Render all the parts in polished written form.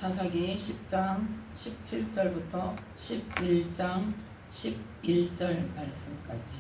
사사기 10장 17절부터 11장 11절 말씀까지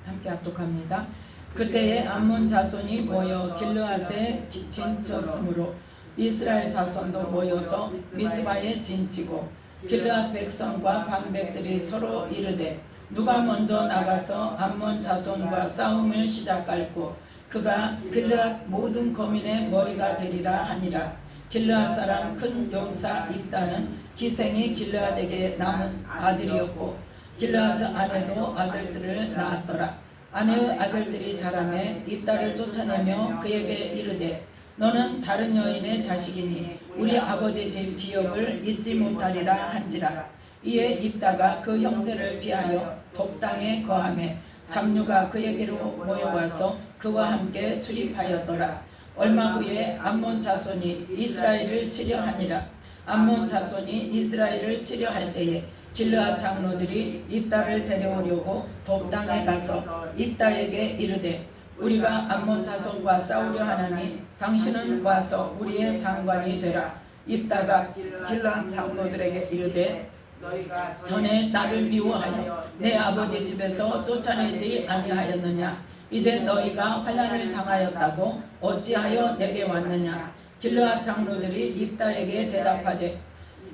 함께 합독합니다. 그때에 암몬 자손이 모여 길르앗에 진쳤으므로 이스라엘 자손도 모여서 미스바에 진치고 길르앗 백성과 방백들이 서로 이르되 누가 먼저 나가서 암몬 자손과 싸움을 시작할꼬 그가 길르앗 모든 거민의 머리가 되리라 하니라. 길르앗 사람 큰 용사 입다는 기생이 길르앗에게 남은 아들이었고 길르앗의 아내도 아들들을 낳았더라. 아내의 아들들이 자라매 입다를 쫓아내며 그에게 이르되 너는 다른 여인의 자식이니 우리 아버지 집 기업을 잊지 못하리라 한지라. 이에 입다가 그 형제를 피하여 돕당에 거하매 잡류가 그에게로 모여와서 그와 함께 출입하였더라. 얼마 후에 암몬 자손이 이스라엘을 치려 하니라. 암몬 자손이 이스라엘을 치려 할 때에 길르앗 장로들이 입다를 데려오려고 돕당에 가서 입다에게 이르되 우리가 암몬 자손과 싸우려 하나니 당신은 와서 우리의 장관이 되라. 입다가 길르앗 장로들에게 이르되 전에 나를 미워하여 내 아버지 집에서 쫓아내지 아니하였느냐. 이제 너희가 환난을 당하였다고 어찌하여 내게 왔느냐. 길르앗 장로들이 입다에게 대답하되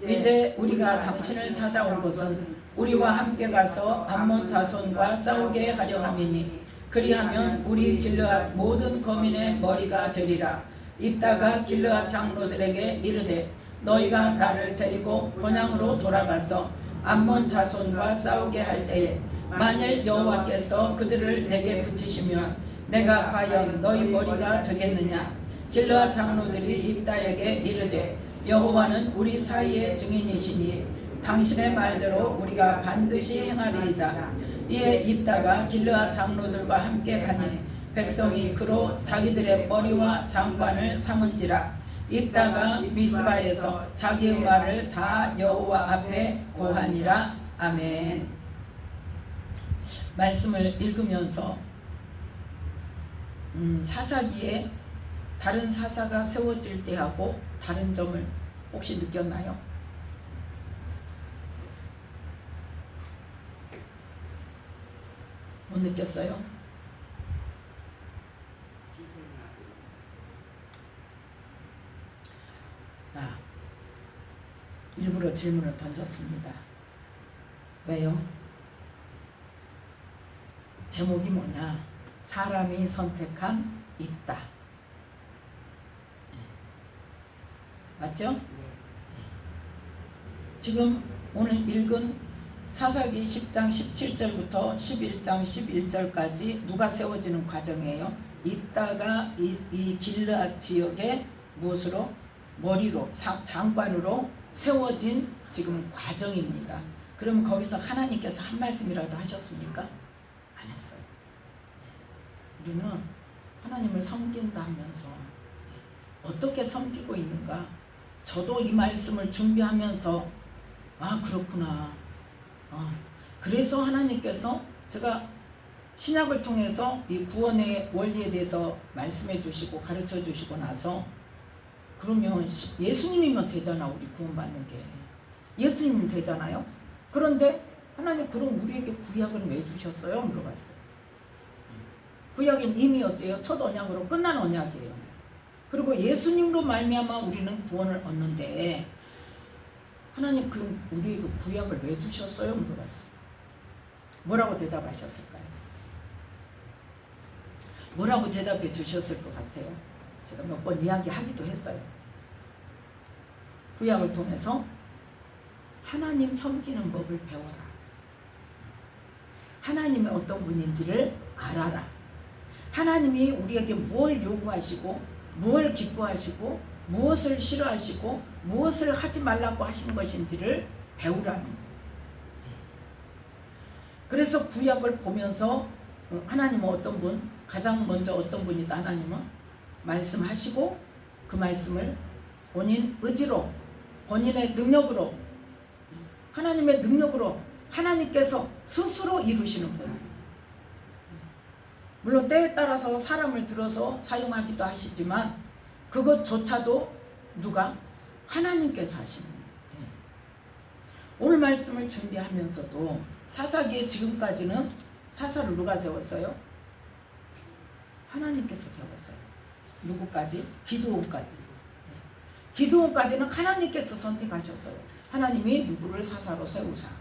이제 우리가 당신을 찾아온 것은 우리와 함께 가서 암몬 자손과 싸우게 하려 함이니 그리하면 우리 길르앗 모든 거민의 머리가 되리라. 입다가 길르앗 장로들에게 이르되 너희가 나를 데리고 본향으로 돌아가서 암몬 자손과 싸우게 할 때에 만일 여호와께서 그들을 내게 붙이시면 내가 과연 너희 머리가 되겠느냐. 길르앗 장로들이 입다에게 이르되 여호와는 우리 사이의 증인이시니 당신의 말대로 우리가 반드시 행하리이다. 이에 입다가 길르앗 장로들과 함께 가니 백성이 그로 자기들의 머리와 장관을 삼은지라. 입다가 미스바에서 자기의 말을 다 여호와 앞에 고하니라. 아멘. 말씀을 읽으면서 사사기에 다른 사사가 세워질 때하고 다른 점을 혹시 느꼈나요? 못 느꼈어요? 일부러 질문을 던졌습니다. 왜요? 제목이 뭐냐? 사람이 선택한 입다. 맞죠? 지금 오늘 읽은 사사기 10장 17절부터 11장 11절까지 누가 세워지는 과정이에요? 입다가 이 길르앗 지역에 무엇으로? 머리로, 장관으로 세워진 지금 과정입니다. 그럼 거기서 하나님께서 한 말씀이라도 하셨습니까? 안 했어요. 우리는 하나님을 섬긴다 하면서 어떻게 섬기고 있는가? 저도 이 말씀을 준비하면서 그렇구나. 그래서 하나님께서 제가 신약을 통해서 이 구원의 원리에 대해서 말씀해 주시고 가르쳐 주시고 나서 그러면 예수님이면 되잖아. 우리 구원받는 게 예수님이면 되잖아요. 그런데 하나님 그럼 우리에게 구약을 왜 주셨어요? 물어봤어요. 구약은 이미 어때요? 첫 언약으로 끝난 언약이에요. 그리고 예수님으로 말미암아 우리는 구원을 얻는데 하나님 그럼 우리에게 구약을 왜 주셨어요? 물어봤어요. 뭐라고 대답하셨을까요? 뭐라고 대답해 주셨을 것 같아요? 제가 몇 번 이야기하기도 했어요. 구약을 통해서 하나님 섬기는 법을 배워라. 하나님이 어떤 분인지를 알아라. 하나님이 우리에게 무엇을 요구하시고 무엇을 기뻐하시고 무엇을 싫어하시고 무엇을 하지 말라고 하시는 것인지를 배우라는 거예요. 그래서 구약을 보면서 하나님은 어떤 분? 가장 먼저 어떤 분이다? 하나님은 말씀하시고 그 말씀을 본인 의지로 본인의 능력으로 하나님의 능력으로 하나님께서 스스로 이루시는 분이에요. 물론 때에 따라서 사람을 들어서 사용하기도 하시지만 그것조차도 누가? 하나님께서 하시는 거예요. 예. 오늘 말씀을 준비하면서도 사사기에 지금까지는 사사를 누가 세웠어요? 하나님께서 세웠어요. 누구까지? 기드온까지. 예. 기드온까지는 하나님께서 선택하셨어요. 하나님이 누구를 사사로 세우사. 예.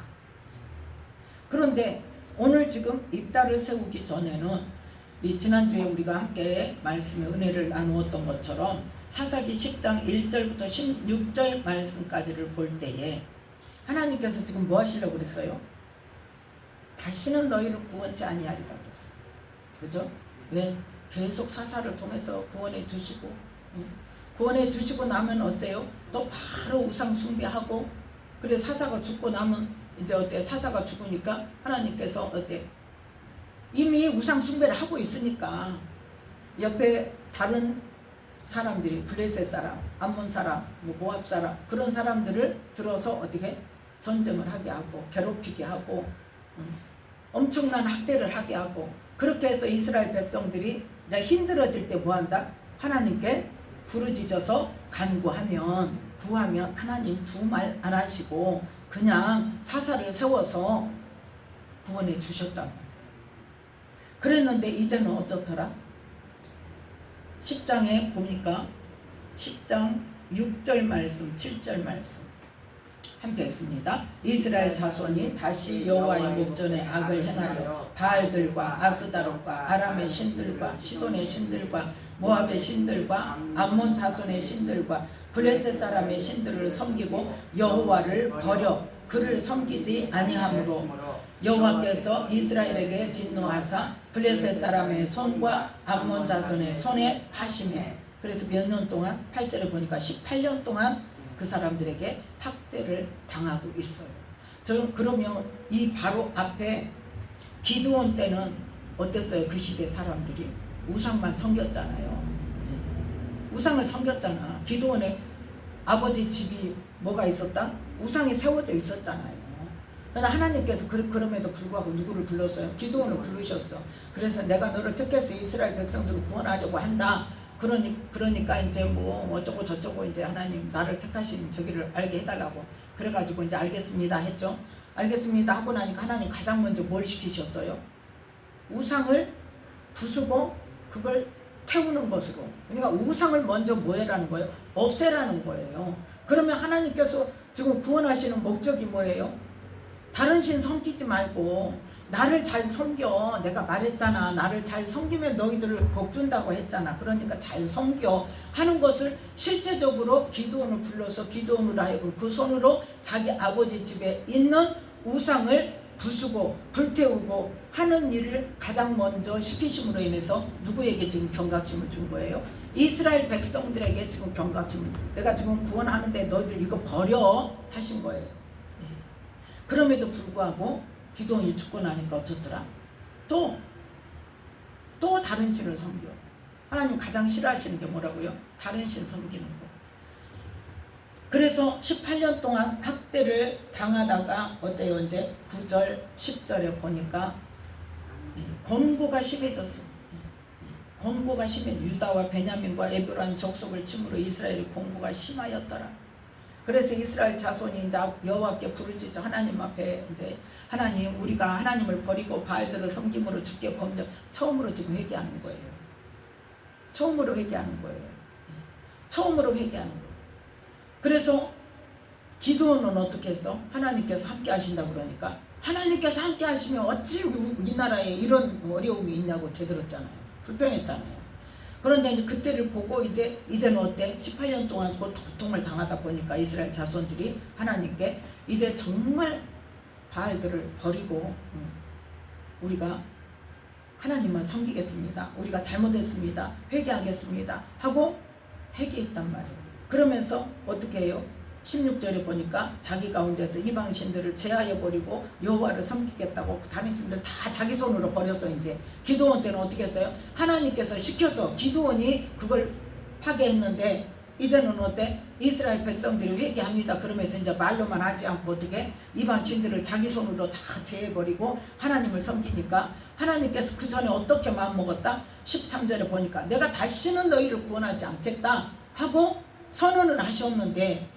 그런데 오늘 지금 입다를 세우기 전에는 이 지난주에 우리가 함께 말씀의 은혜를 나누었던 것처럼 사사기 10장 1절부터 16절 말씀까지를 볼 때에 하나님께서 지금 뭐 하시려고 그랬어요? 다시는 너희를 구원치 아니하리라 그랬어요. 그죠? 왜? 계속 사사를 통해서 구원해 주시고, 구원해 주시고 나면 어때요? 또 바로 우상 숭배하고, 그래 사사가 죽고 나면 이제 어때? 사사가 죽으니까 하나님께서 어때? 이미 우상 숭배를 하고 있으니까 옆에 다른 사람들이 블레셋 사람, 암몬 사람, 모압 사람 그런 사람들을 들어서 어떻게 전쟁을 하게 하고 괴롭히게 하고 엄청난 학대를 하게 하고 그렇게 해서 이스라엘 백성들이 이제 힘들어질 때 뭐한다? 하나님께 부르짖어서 간구하면 구하면 하나님 두 말 안 하시고 그냥 사사를 세워서 구원해 주셨단 말이에요. 그랬는데 이제는 어떻더라? 10장에 보니까 10장 6절 말씀 7절 말씀 함께 했습니다. 이스라엘 자손이 다시 여호와의 목전에 악을 행하여 바알들과 아스다롯과 아람의 신들과 시돈의 신들과 모압의 신들과 암몬 자손의 신들과 블레셋 사람의 신들을 섬기고 여호와를 버려 그를 섬기지 아니하므로 여호와께서 이스라엘에게 진노하사 블레셋 사람의 손과 암몬 자손의 손에 하시매. 그래서 몇 년 동안 8절에 보니까 18년 동안 그 사람들에게 학대를 당하고 있어요. 그러면 이 바로 앞에 기드온 때는 어땠어요? 그 시대 사람들이 우상만 섬겼잖아요. 우상을 섬겼잖아. 기드온의 아버지 집이 뭐가 있었다? 우상이 세워져 있었잖아요. 그러나 하나님께서 그럼에도 불구하고 누구를 불렀어요? 기드온을 부르셨어. 그래서 내가 너를 택해서 이스라엘 백성들을 구원하려고 한다. 그러니까 이제 뭐 어쩌고 저쩌고 이제 하나님 나를 택하신 저기를 알게 해달라고 그래가지고 이제 알겠습니다 했죠. 알겠습니다 하고 나니까 하나님 가장 먼저 뭘 시키셨어요? 우상을 부수고 그걸 태우는 것으로. 그러니까 우상을 먼저 뭐 해라는 거예요? 없애라는 거예요. 그러면 하나님께서 지금 구원하시는 목적이 뭐예요? 다른 신 섬기지 말고 나를 잘 섬겨. 내가 말했잖아. 나를 잘 섬기면 너희들을 복 준다고 했잖아. 그러니까 잘 섬겨 하는 것을 실제적으로 기드온을 불러서 기드온으로 하여금 그 손으로 자기 아버지 집에 있는 우상을 부수고 불태우고 하는 일을 가장 먼저 시키심으로 인해서 누구에게 지금 경각심을 준 거예요? 이스라엘 백성들에게 지금 경각심을, 내가 지금 구원하는데 너희들 이거 버려 하신 거예요. 그럼에도 불구하고 기드온이 죽고 나니까 어쩌더라? 또 다른 신을 섬겨. 하나님 가장 싫어하시는 게 뭐라고요? 다른 신 섬기는 거. 그래서 18년 동안 학대를 당하다가 어때요? 이제 9절 10절에 보니까 권고가 심해졌어. 권고가 심해. 유다와 베냐민과 에브라임 족속을 침으로 이스라엘의 권고가 심하였더라. 그래서 이스라엘 자손이 이제 여호와께 부르짖어 하나님 앞에 이제 하나님 우리가 하나님을 버리고 바알들을 섬김으로 주께 범죄 처음으로 지금 회개하는 거예요. 처음으로 회개하는 거예요. 처음으로 회개하는 거예요. 그래서 기드온은 어떻게 했어? 하나님께서 함께 하신다고 그러니까 하나님께서 함께 하시면 어찌 우리나라에 이런 어려움이 있냐고 되들었잖아요. 불평했잖아요. 그런데 이제 그때를 보고 이제는 어때? 18년 동안 그 고통을 당하다 보니까 이스라엘 자손들이 하나님께 이제 정말 바알들을 버리고 우리가 하나님만 섬기겠습니다. 우리가 잘못했습니다. 회개하겠습니다. 하고 회개했단 말이에요. 그러면서 어떻게 해요? 16절에 보니까 자기 가운데서 이방 신들을 제하여 버리고 여호와를 섬기겠다고 다른 신들 다 자기 손으로 버려서 이제 기드온 때는 어떻게 했어요? 하나님께서 시켜서 기드온이 그걸 파괴했는데 이제는 어때? 이스라엘 백성들이 회개합니다. 그러면서 이제 말로만 하지 않고 어떻게 이방 신들을 자기 손으로 다 제해버리고 하나님을 섬기니까 하나님께서 그 전에 어떻게 마음먹었다? 13절에 보니까 내가 다시는 너희를 구원하지 않겠다 하고 선언을 하셨는데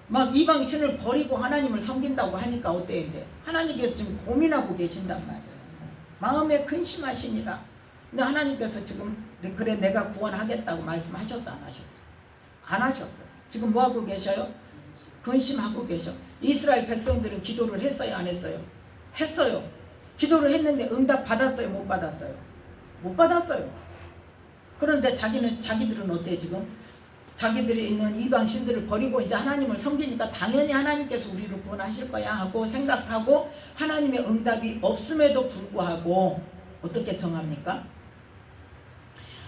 막 이방신을 버리고 하나님을 섬긴다고 하니까 어때 이제? 하나님께서 지금 고민하고 계신단 말이에요. 마음에 근심하시니라. 근데 하나님께서 지금 그래 내가 구원하겠다고 말씀하셨어 안 하셨어? 안 하셨어요. 지금 뭐 하고 계셔요? 근심하고 계셔. 이스라엘 백성들은 기도를 했어요 안 했어요? 했어요. 기도를 했는데 응답 받았어요 못 받았어요? 못 받았어요. 그런데 자기들은 어때 지금? 자기들이 있는 이방 신들을 버리고 이제 하나님을 섬기니까 당연히 하나님께서 우리를 구원하실 거야 하고 생각하고 하나님의 응답이 없음에도 불구하고 어떻게 정합니까?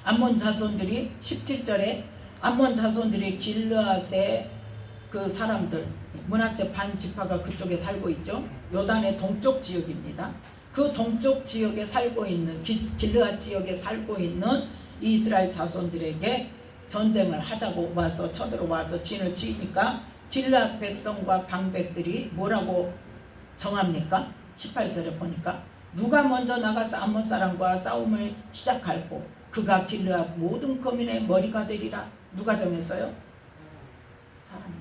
암몬 자손들이 17절에 암몬 자손들이 길르앗의 그 사람들 므낫세 반 지파가 그쪽에 살고 있죠. 요단의 동쪽 지역입니다. 그 동쪽 지역에 살고 있는 길르앗 지역에 살고 있는 이스라엘 자손들에게 전쟁을 하자고 와서 쳐들어와서 진을 치니까 길르앗 백성과 방백들이 뭐라고 정합니까? 18절에 보니까 누가 먼저 나가서 암몬 사람과 싸움을 시작할고 그가 길르앗 모든 거민의 머리가 되리라. 누가 정했어요? 사람이.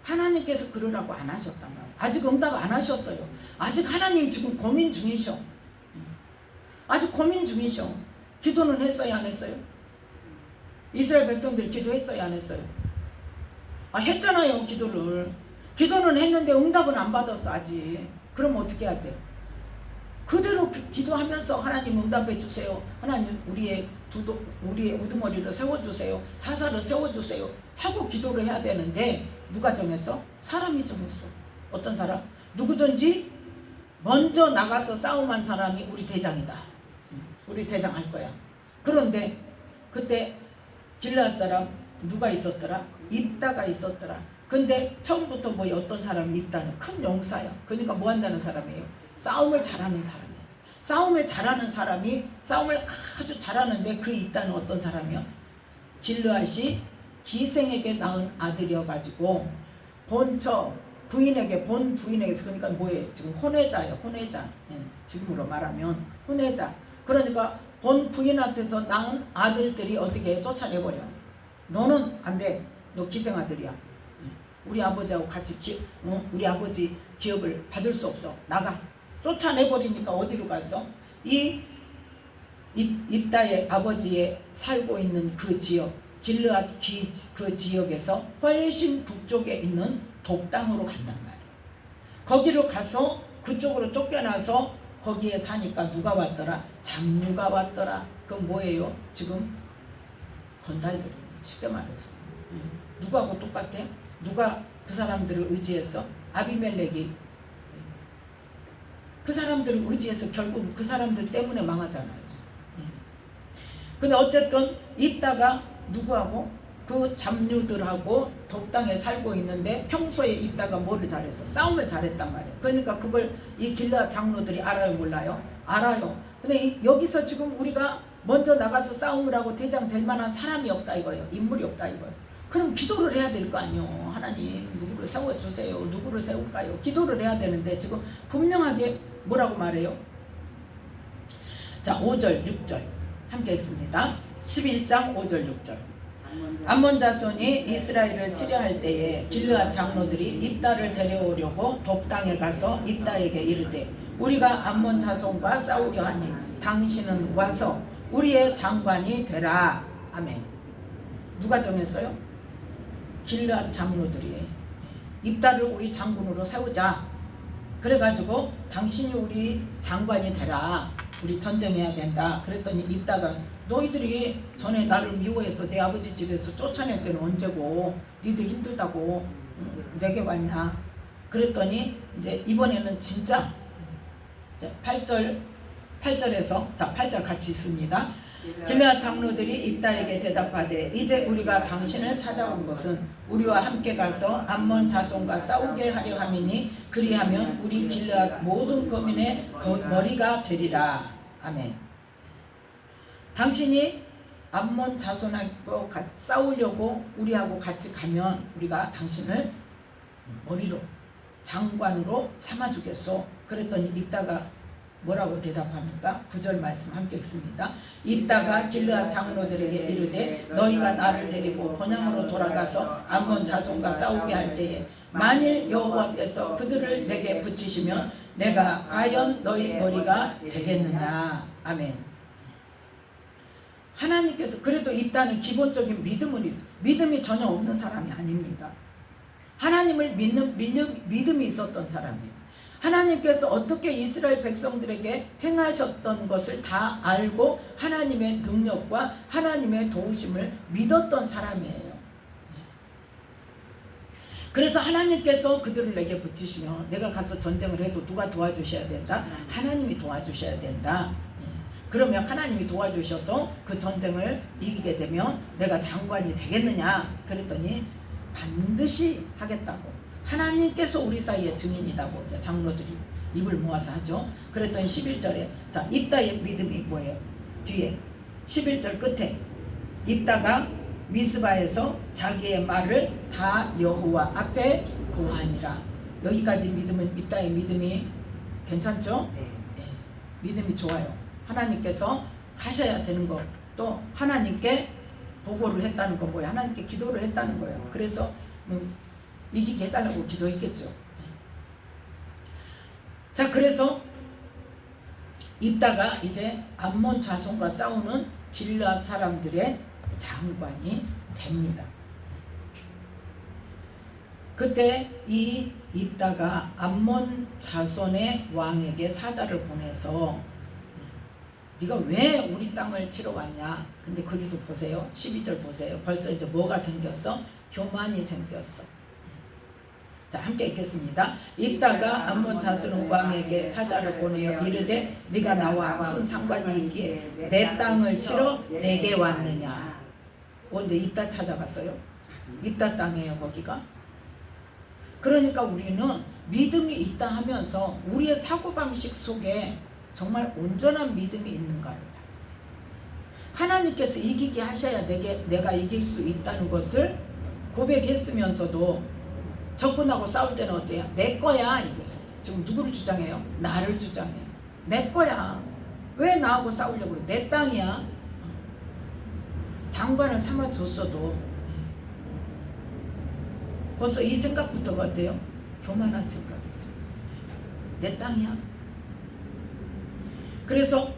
하나님께서 그러라고 안 하셨단 말이에요. 아직 응답 안 하셨어요. 아직 하나님 지금 고민 중이셔. 아직 고민 중이셔. 기도는 했어요 안 했어요? 이스라엘 백성들이 기도했어요 안 했어요? 했잖아요 기도를. 기도는 했는데 응답은 안 받았어 아직. 그럼 어떻게 해야 돼? 그대로 기도하면서 하나님 응답해 주세요. 하나님 우리의 우두머리를 세워주세요. 사사를 세워주세요. 하고 기도를 해야 되는데 누가 정했어? 사람이 정했어. 어떤 사람? 누구든지 먼저 나가서 싸움한 사람이 우리 대장이다. 우리 대장 할 거야. 그런데 그때 길르앗 사람 누가 있었더라? 입다가 있었더라. 근데 처음부터 뭐 어떤 사람이 입다는 큰 용사야. 그러니까 뭐 한다는 사람이에요? 싸움을 잘하는 사람이에요. 싸움을 잘하는 사람이 싸움을 아주 잘하는데 그 입다는 어떤 사람이요? 길르앗이 기생에게 낳은 아들이어가지고 본 부인에게서 그러니까 뭐예요? 지금 혼외자예요. 혼외자. 지금으로 말하면 혼외자. 그러니까 본 부인한테서 낳은 아들들이 어떻게 해? 쫓아내버려. 너는 안 돼. 너 기생아들이야. 우리 아버지하고 같이 우리 아버지 기업을 받을 수 없어. 나가. 쫓아내버리니까 어디로 갔어? 이 입다의 아버지의 살고 있는 그 지역 길르앗 그 지역에서 훨씬 북쪽에 있는 돕당으로 간단 말이에요. 거기로 가서 그쪽으로 쫓겨나서 거기에 사니까 누가 왔더라? 잡류가 왔더라. 그건 뭐예요? 지금 건달들이 쉽게 말해서 누구하고 똑같아? 누가 그 사람들을 의지했어? 아비멜렉이 그 사람들을 의지해서 결국 그 사람들 때문에 망하잖아요. 근데 어쨌든 있다가 누구하고? 그 잡류들하고 돕당에 살고 있는데 평소에 있다가 뭐를 잘했어? 싸움을 잘했단 말이에요. 그러니까 그걸 이 길르앗 장로들이 알아요 몰라요? 알아요. 근데 여기서 지금 우리가 먼저 나가서 싸움을 하고 대장 될 만한 사람이 없다 이거예요. 인물이 없다 이거예요. 그럼 기도를 해야 될 거 아니에요. 하나님 누구를 세워주세요. 누구를 세울까요? 기도를 해야 되는데 지금 분명하게 뭐라고 말해요? 자 5절 6절 함께 읽습니다. 11장 5절 6절 암몬 자손이 이스라엘을 치려할 때에 길르앗 장로들이 입다를 데려오려고 돕당에 가서 입다에게 이르되 우리가 암몬 자손과 싸우려 하니 당신은 와서 우리의 장관이 되라. 아멘. 누가 정했어요? 길르앗 장로들이 입다를 우리 장군으로 세우자. 그래가지고 당신이 우리 장관이 되라. 우리 전쟁해야 된다. 그랬더니 입다가 너희들이 전에 나를 미워해서 내 아버지 집에서 쫓아낼 때는 언제고 니들 힘들다고 내게 왔냐. 그랬더니 이제 이번에는 진짜 8절에서 자 8절 같이 있습니다. 길르앗 장로들이 입다에게 대답하되 이제 우리가 당신을 찾아온 것은 우리와 함께 가서 암몬 자손과 싸우게 하려 함이니 그리하면 우리 길르앗 모든 거민의 머리가 되리라. 아멘. 당신이 암몬 자손하고 싸우려고 우리하고 같이 가면 우리가 당신을 머리로 장관으로 삼아주겠소. 그랬더니 입다가 뭐라고 대답합니까? 9절 말씀 함께 읽습니다. 입다가 길르앗 장로들에게 이르되 너희가 나를 데리고 본향으로 돌아가서 암몬 자손과 싸우게 할 때에 만일 여호와께서 그들을 내게 붙이시면 내가 과연 너희 머리가 되겠느냐. 아멘. 하나님께서 그래도 입다는 기본적인 믿음이 전혀 없는 사람이 아닙니다. 하나님을 믿는 믿음이 있었던 사람이에요. 하나님께서 어떻게 이스라엘 백성들에게 행하셨던 것을 다 알고 하나님의 능력과 하나님의 도우심을 믿었던 사람이에요. 그래서 하나님께서 그들을 내게 붙이시면 내가 가서 전쟁을 해도 누가 도와주셔야 된다? 하나님이 도와주셔야 된다. 그러면 하나님이 도와주셔서 그 전쟁을 이기게 되면 내가 장관이 되겠느냐? 그랬더니 반드시 하겠다고. 하나님께서 우리 사이에 증인이다고 장로들이 입을 모아서 하죠. 그랬더니 11절에 자 입다의 믿음이 뭐예요? 뒤에 11절 끝에 입다가 미스바에서 자기의 말을 다 여호와 앞에 고하니라. 여기까지 믿음은 입다의 믿음이 괜찮죠? 네. 믿음이 좋아요. 하나님께서 하셔야 되는 거, 또 하나님께 보고를 했다는 건 뭐예요? 하나님께 기도를 했다는 거예요. 그래서 이기게 해달라고 기도했겠죠. 자, 그래서 입다가 이제 암몬 자손과 싸우는 길르앗 사람들의 장관이 됩니다. 그때 이 입다가 암몬 자손의 왕에게 사자를 보내서 네가 왜 우리 땅을 치러 왔냐? 근데 거기서 보세요. 12절 보세요. 벌써 이제 뭐가 생겼어? 교만이 생겼어. 자, 함께 읽겠습니다. 입다가 암몬 자손 왕에게 사자를 보내어 이르되 네가 나와 무슨 상관이 있기에 내 땅을 치러 내게 왔느냐. 언제 입다 찾아갔어요? 입다 땅이에요, 거기가. 그러니까 우리는 믿음이 있다 하면서 우리의 사고방식 속에 정말 온전한 믿음이 있는가를 봐야 돼. 하나님께서 이기게 하셔야 내가 이길 수 있다는 것을 고백했으면서도 적군하고 싸울 때는 어때요? 내 거야. 이거죠. 지금 누구를 주장해요? 나를 주장해요. 내 거야. 왜 나하고 싸우려고 그래? 내 땅이야. 장관을 삼아줬어도 벌써 이 생각부터가 어때요? 교만한 생각이죠. 내 땅이야. 그래서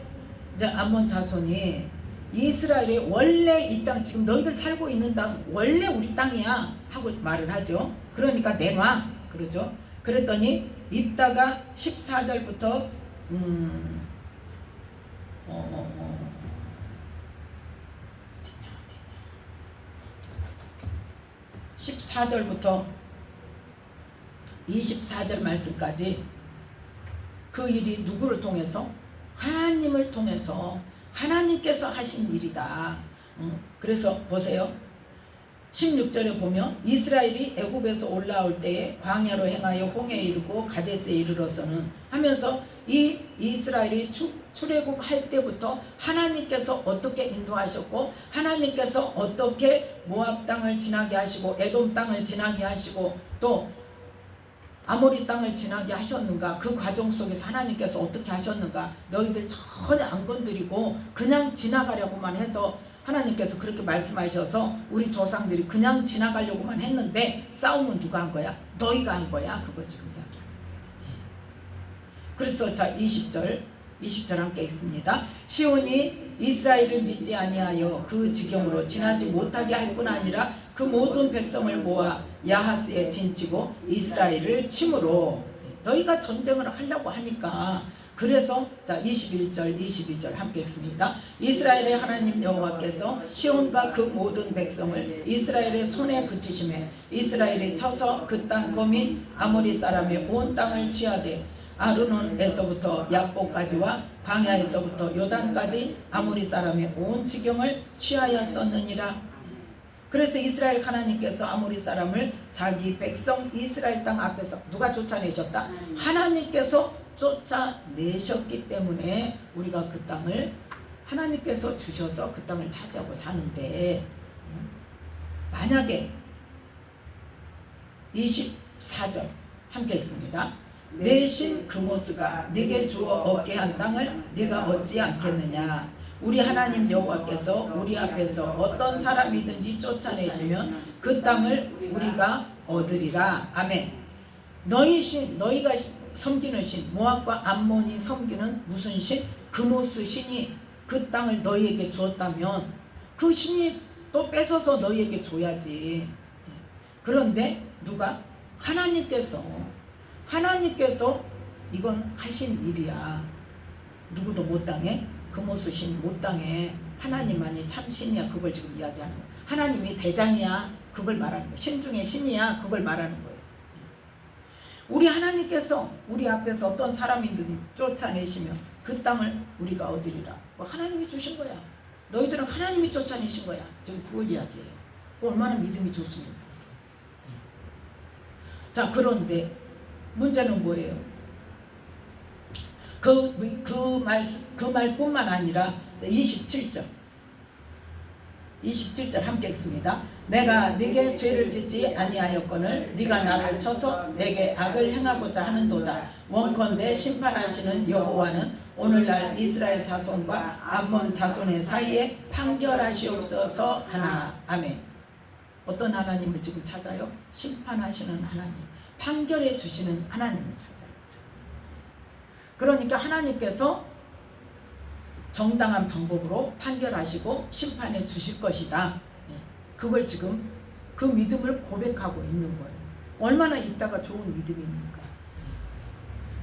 이제 암몬 자손이 이스라엘이 원래 이 땅, 지금 너희들 살고 있는 땅 원래 우리 땅이야 하고 말을 하죠. 그러니까 내놔 그러죠. 그랬더니 입다가 14절부터 14절부터 24절 말씀까지 그 일이 누구를 통해서? 하나님을 통해서 하나님께서 하신 일이다. 그래서 보세요. 16절에 보면 이스라엘이 애굽에서 올라올 때에 광야로 행하여 홍해에 이르고 가데스에 이르러서는 하면서 이 이스라엘이 출애굽할 때부터 하나님께서 어떻게 인도하셨고 하나님께서 어떻게 모압 땅을 지나게 하시고 에돔 땅을 지나게 하시고 또 아모리 땅을 지나게 하셨는가, 그 과정 속에서 하나님께서 어떻게 하셨는가, 너희들 전혀 안 건드리고 그냥 지나가려고만 해서 하나님께서 그렇게 말씀하셔서 우리 조상들이 그냥 지나가려고만 했는데 싸움은 누가 한 거야? 너희가 한 거야. 그걸 지금 이야기하는 거예요. 그래서 자 20절 함께 읽습니다. 시온이 이스라엘을 믿지 아니하여 그 지경으로 지나지 못하게 할 뿐 아니라 그 모든 백성을 모아 야하스에 진치고 이스라엘을 침으로. 너희가 전쟁을 하려고 하니까. 그래서 자 21절 22절 함께 읽습니다. 이스라엘의 하나님 여호와께서 시온과 그 모든 백성을 이스라엘의 손에 붙이심에 이스라엘이 쳐서 그 땅 거민 아모리 사람의 온 땅을 취하되 아르논에서부터 약보까지와 광야에서부터 요단까지 아모리 사람의 온 지경을 취하였었느니라. 그래서 이스라엘 하나님께서 아모리 사람을 자기 백성 이스라엘 땅 앞에서 누가 쫓아내셨다? 하나님께서 쫓아내셨기 때문에 우리가 그 땅을 하나님께서 주셔서 그 땅을 차지하고 사는데, 만약에 24절 함께 읽습니다. 내 신 그모스가 네게 주어 얻게 한 땅을 네가 얻지 않겠느냐. 우리 하나님 여호와께서 우리 앞에서 어떤 사람이든지 쫓아내시면 그 땅을 우리가 얻으리라. 아멘. 너희 신, 너희가 섬기는 신, 모압과 암몬이 섬기는 무슨 신? 그모스 신이 그 땅을 너희에게 주었다면 그 신이 또 뺏어서 너희에게 줘야지. 그런데 누가? 하나님께서 이건 하신 일이야. 누구도 못 당해. 그모스 신 못 당해. 하나님만이 참 신이야. 그걸 지금 이야기하는 거야. 하나님이 대장이야. 그걸 말하는 거야. 신 중에 신이야. 그걸 말하는 거예요. 우리 하나님께서 우리 앞에서 어떤 사람이든 쫓아내시면 그 땅을 우리가 얻으리라. 하나님이 주신 거야. 너희들은 하나님이 쫓아내신 거야. 지금 그걸 이야기해요. 얼마나 믿음이 좋습니까? 자, 그런데 문제는 뭐예요? 그 말뿐만 아니라 27절 함께 읽습니다. 내가 네게 죄를 짓지 아니하였거늘 네가 나를 쳐서 내게 악을 행하고자 하는도다. 원컨대 심판하시는 여호와는 오늘날 이스라엘 자손과 암몬 자손의 사이에 판결하시옵소서 하나. 아멘. 어떤 하나님을 지금 찾아요? 심판하시는 하나님, 판결해 주시는 하나님을 찾아요. 그러니까 하나님께서 정당한 방법으로 판결하시고 심판해 주실 것이다. 그걸 지금 그 믿음을 고백하고 있는 거예요. 얼마나 있다가 좋은 믿음입니까?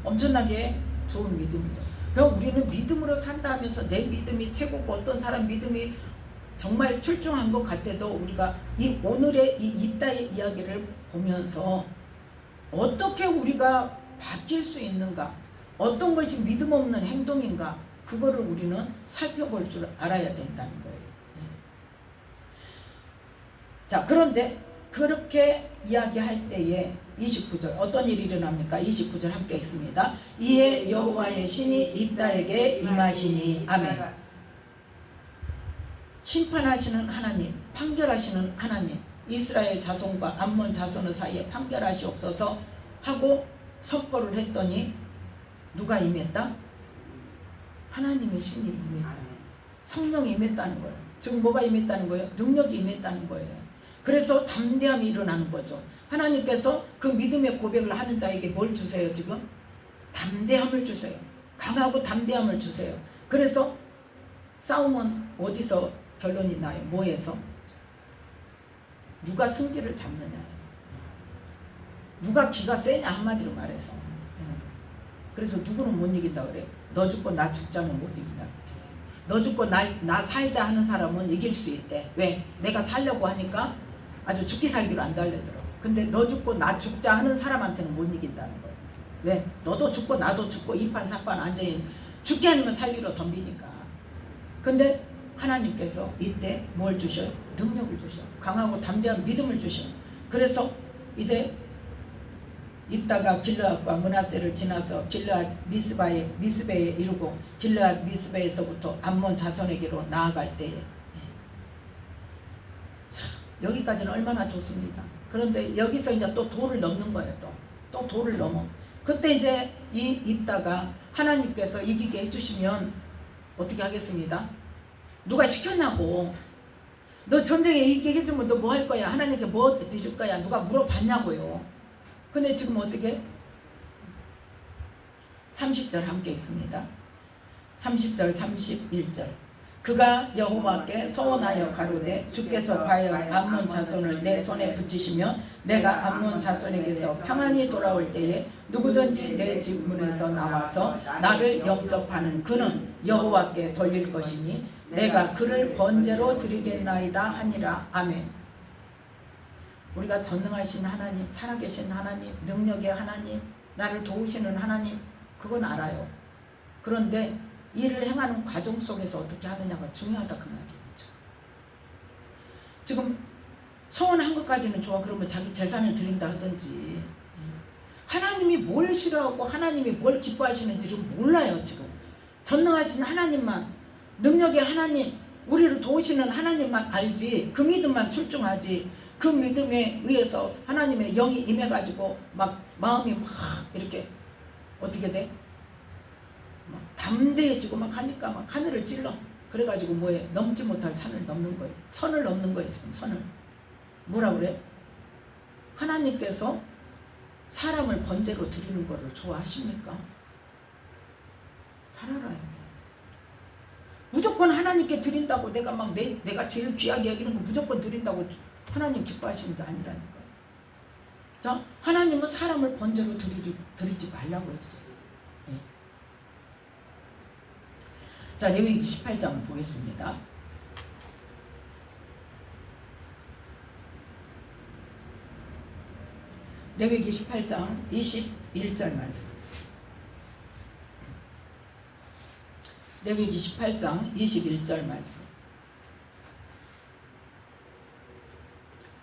엄청나게 좋은 믿음이죠. 그럼 우리는 믿음으로 산다 하면서 내 믿음이 최고고 어떤 사람 믿음이 정말 출중한 것 같아도 우리가 이 오늘의 이 입다의 이야기를 보면서 어떻게 우리가 바뀔 수 있는가, 어떤 것이 믿음 없는 행동인가, 그거를 우리는 살펴볼 줄 알아야 된다는 거예요. 자, 그런데 그렇게 이야기할 때에 29절 어떤 일이 일어납니까? 29절 함께 읽습니다. 이에 여호와의 신이 입다에게 임하시니. 아멘. 심판하시는 하나님, 판결하시는 하나님, 이스라엘 자손과 암몬 자손의 사이에 판결하시옵소서 하고 선포를 했더니 누가 임했다? 하나님의 신이 임했다. 성령이 임했다는 거예요. 지금 뭐가 임했다는 거예요? 능력이 임했다는 거예요. 그래서 담대함이 일어나는 거죠. 하나님께서 그 믿음의 고백을 하는 자에게 뭘 주세요 지금? 담대함을 주세요. 강하고 담대함을 주세요. 그래서 싸움은 어디서 결론이 나요? 뭐에서? 누가 승기를 잡느냐, 누가 기가 세냐, 한마디로 말해서. 그래서 누구는 못 이긴다 그래요? 너 죽고 나 죽자면 못 이긴다. 너 죽고 나 살자 하는 사람은 이길 수 있대. 왜? 내가 살려고 하니까 아주 죽기 살기로 안 달래더라. 근데 너 죽고 나 죽자 하는 사람한테는 못 이긴다는 거예요. 왜? 너도 죽고 나도 죽고 이판 사판 완전히 죽게 아니면 살기로 덤비니까. 근데 하나님께서 이때 뭘 주셔요? 능력을 주셔. 강하고 담대한 믿음을 주셔. 그래서 이제 입다가 길르앗과 므낫세를 지나서 길르앗 미스베에 이르고 길르앗 미스베에서부터 암몬 자손에게로 나아갈 때에, 참 여기까지는 얼마나 좋습니다. 그런데 여기서 이제 또 도를 넘는 거예요. 또 도를 넘어. 그때 이제 이 입다가 하나님께서 이기게 해주시면 어떻게 하겠습니다? 누가 시켰냐고. 너 전쟁에 이기게 해주면 너 뭐 할 거야? 하나님께 뭐 드릴 거야? 누가 물어봤냐고요. 근데 지금 어떻게? 30절 함께 읽습니다. 30절 31절 그가 여호와께 소원하여 가로되 주께서 과연 암몬 자손을 내 손에 붙이시면 내가 암몬 자손에게서 평안히 돌아올 때에 누구든지 내 집 문에서 나와서 나를 영접하는 그는 여호와께 돌릴 것이니 내가 그를 번제로 드리겠나이다 하니라. 아멘. 우리가 전능하신 하나님, 살아계신 하나님, 능력의 하나님, 나를 도우시는 하나님, 그건 알아요. 그런데 일을 행하는 과정 속에서 어떻게 하느냐가 중요하다 그 말이죠. 지금 소원한 것까지는 좋아. 그러면 자기 재산을 드린다 하든지. 하나님이 뭘 싫어하고 하나님이 뭘 기뻐하시는지를 몰라요. 지금 전능하신 하나님만, 능력의 하나님, 우리를 도우시는 하나님만 알지. 그 믿음만 출중하지. 그 믿음에 의해서 하나님의 영이 임해가지고 막 마음이 막 이렇게 어떻게 돼? 막 담대해지고 막 하니까 막 하늘을 찔러. 그래가지고 뭐해? 넘지 못할 산을 넘는 거예요. 선을 넘는 거예요. 지금 선을. 뭐라 그래? 하나님께서 사람을 번제로 드리는 거를 좋아하십니까? 잘 알아야 돼. 무조건 하나님께 드린다고 내가 제일 귀하게 여기는 거 무조건 드린다고 하나님 기뻐하시는 게 아니라니까. 자, 하나님은 사람을 번제로 드리지 말라고 했어요. 예. 자, 레위기 18장 보겠습니다. 레위기 18장 21절 말씀. 레위기 18장 21절 말씀.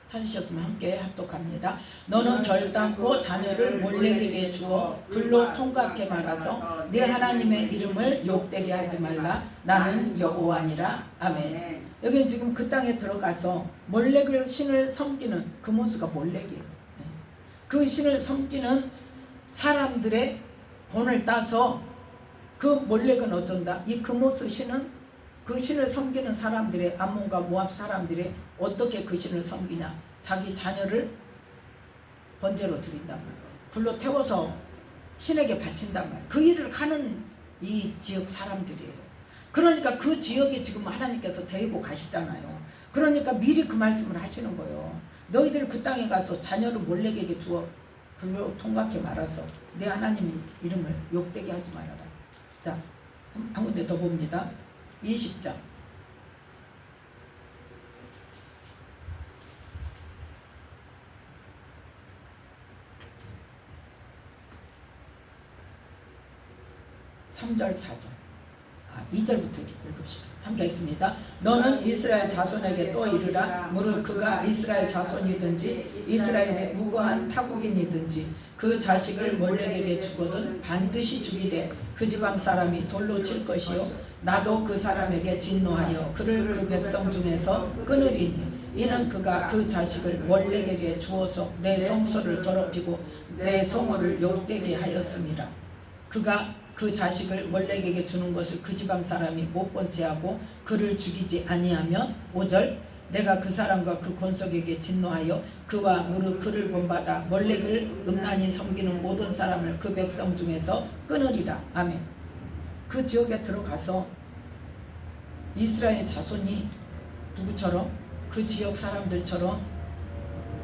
찾으셨으면 함께 합독합니다. 너는 결단코 자녀를 몰렉에게 주어 불로 통각해 말아서 네 하나님의 이름을 욕되게 하지 말라. 나는 여호와니라. 아멘. 여기는 지금 그 땅에 들어가서 몰렉을 신을 섬기는 그 모습가 몰렉이에요. 그 신을 섬기는 사람들의 본을 따서 그 몰렉은 어쩐다? 이 그모스 신은 그 신을 섬기는 사람들의 암몬과 모압 사람들이 어떻게 그 신을 섬기냐? 자기 자녀를 번제로 드린단 말이에요. 불로 태워서 신에게 바친단 말이에요. 그 일을 하는 이 지역 사람들이에요. 그러니까 그 지역에 지금 하나님께서 데리고 가시잖아요. 그러니까 미리 그 말씀을 하시는 거예요. 너희들 그 땅에 가서 자녀를 몰렉에게 주어 불로 통각해 말아서 내 하나님 이름을 욕되게 하지 말아라. 자, 한 군데 더 봅니다. 20장. (3절) (4절) 2절부터 읽읍시다. 함께 읽습니다. 너는 이스라엘 자손에게 또 이르라. 무릇 그가 이스라엘 자손이든지 이스라엘의 무고한 타국인이든지 그 자식을 몰렉에게 주거든 반드시 죽이되 그 지방 사람이 돌로 칠 것이요 나도 그 사람에게 진노하여 그를 그 백성 중에서 끊으리니 이는 그가 그 자식을 몰렉에게 주어서 내 성소를 더럽히고 내 성호를 욕되게 하였음이라. 그가 그 자식을 몰렉에게 주는 것을 그 지방 사람이 못 본 채하고 그를 죽이지 아니하면 5절 내가 그 사람과 그 권속에게 진노하여 그와 무릇 그를 본받아 몰렉을 음란히 섬기는 모든 사람을 그 백성 중에서 끊으리라. 아멘. 그 지역에 들어가서 이스라엘 자손이 누구처럼? 그 지역 사람들처럼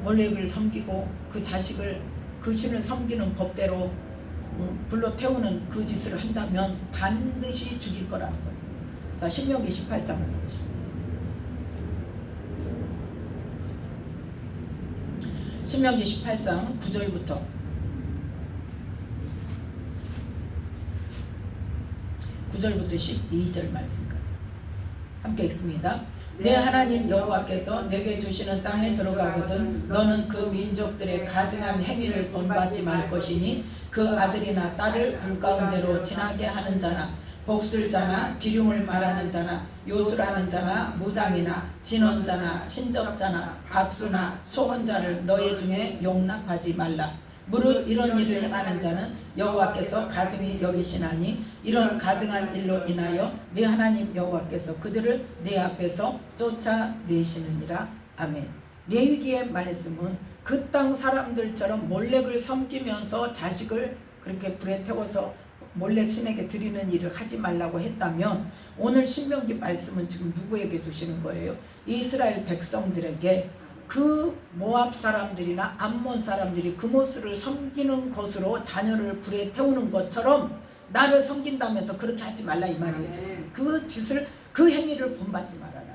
몰렉을 섬기고 그 자식을 그 신을 섬기는 법대로 불로 태우는 그 짓을 한다면 반드시 죽일 거라는 거예요. 자, 신명기 18장을 보겠습니다. 신명기 18장 9절부터 12절 말씀까지 함께 읽습니다. 내 하나님 여호와께서 내게 주시는 땅에 들어가거든 너는 그 민족들의 가증한 행위를 본받지 말 것이니 그 아들이나 딸을 불 가운데로 지나게 하는 자나 복술자나 기륭을 말하는 자나 요술하는 자나 무당이나 진언자나 신접자나 박수나 초혼자를 너희 중에 용납하지 말라. 무릇 이런 일을 행하는 자는 여호와께서 가증히 여기시나니 이런 가증한 일로 인하여 네 하나님 여호와께서 그들을 네 앞에서 쫓아내시느니라. 아멘. 레위기의 말씀은 그 땅 사람들처럼 몰렉을 섬기면서 자식을 그렇게 불에 태워서 몰렉 신에게 드리는 일을 하지 말라고 했다면 오늘 신명기 말씀은 지금 누구에게 주시는 거예요? 이스라엘 백성들에게 그 모압 사람들이나 암몬 사람들이 그모스를 섬기는 것으로 자녀를 불에 태우는 것처럼 나를 섬긴다면서 그렇게 하지 말라 이 말이에요. 그 짓을 그 행위를 본받지 말아라.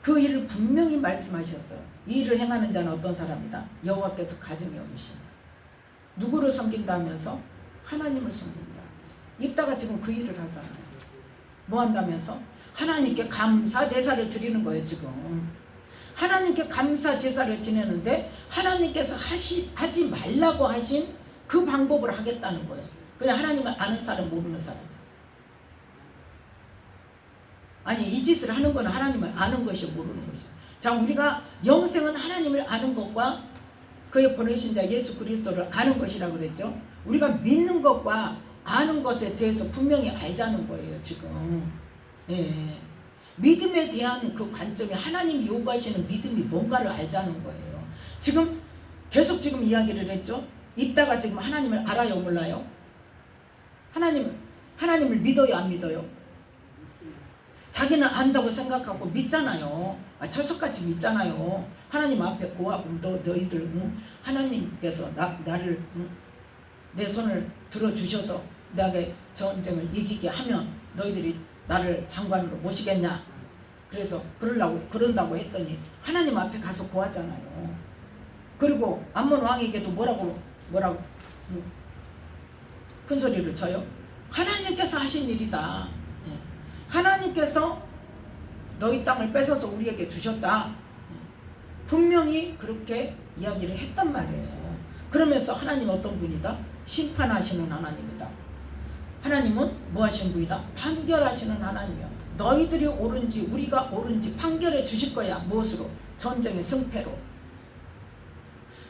그 일을 분명히 말씀하셨어요. 이 일을 행하는 자는 어떤 사람이다? 여호와께서 가증히 여기신다. 누구를 섬긴다면서? 하나님을 섬긴다. 이따가 지금 그 일을 하잖아요. 뭐 한다면서? 하나님께 감사 제사를 드리는 거예요. 지금 하나님께 감사 제사를 지내는데 하나님께서 하지 말라고 하신 그 방법을 하겠다는 거예요. 그냥 하나님을 아는 사람 모르는 사람. 아니 이 짓을 하는 거는 하나님을 아는 것이 모르는 것이죠. 자, 우리가 영생은 하나님을 아는 것과 그의 보내신 자 예수 그리스도를 아는 것이라고 그랬죠. 우리가 믿는 것과 아는 것에 대해서 분명히 알자는 거예요 지금. 예. 믿음에 대한 그 관점이 하나님이 요구하시는 믿음이 뭔가를 알자는 거예요. 지금 계속 지금 이야기를 했죠. 입다가 지금 하나님을 알아요 몰라요? 하나님을 믿어요 안 믿어요? 자기는 안다고 생각하고 믿잖아요. 철석같이 믿잖아요. 하나님 앞에 고하고 너희들 응? 하나님께서 나를 응? 내 손을 들어주셔서 내가 전쟁을 이기게 하면 너희들이 나를 장관으로 모시겠냐. 그래서 그런다고 했더니 하나님 앞에 가서 고하잖아요. 그리고 암몬 왕에게도 뭐라고 응? 큰 소리를 쳐요. 하나님께서 하신 일이다. 예. 하나님께서 너희 땅을 뺏어서 우리에게 주셨다. 분명히 그렇게 이야기를 했단 말이에요. 그러면서 하나님 어떤 분이다? 심판하시는 하나님이다. 하나님은 뭐 하시는 분이다? 판결하시는 하나님이야. 너희들이 옳은지 우리가 옳은지 판결해 주실 거야. 무엇으로? 전쟁의 승패로.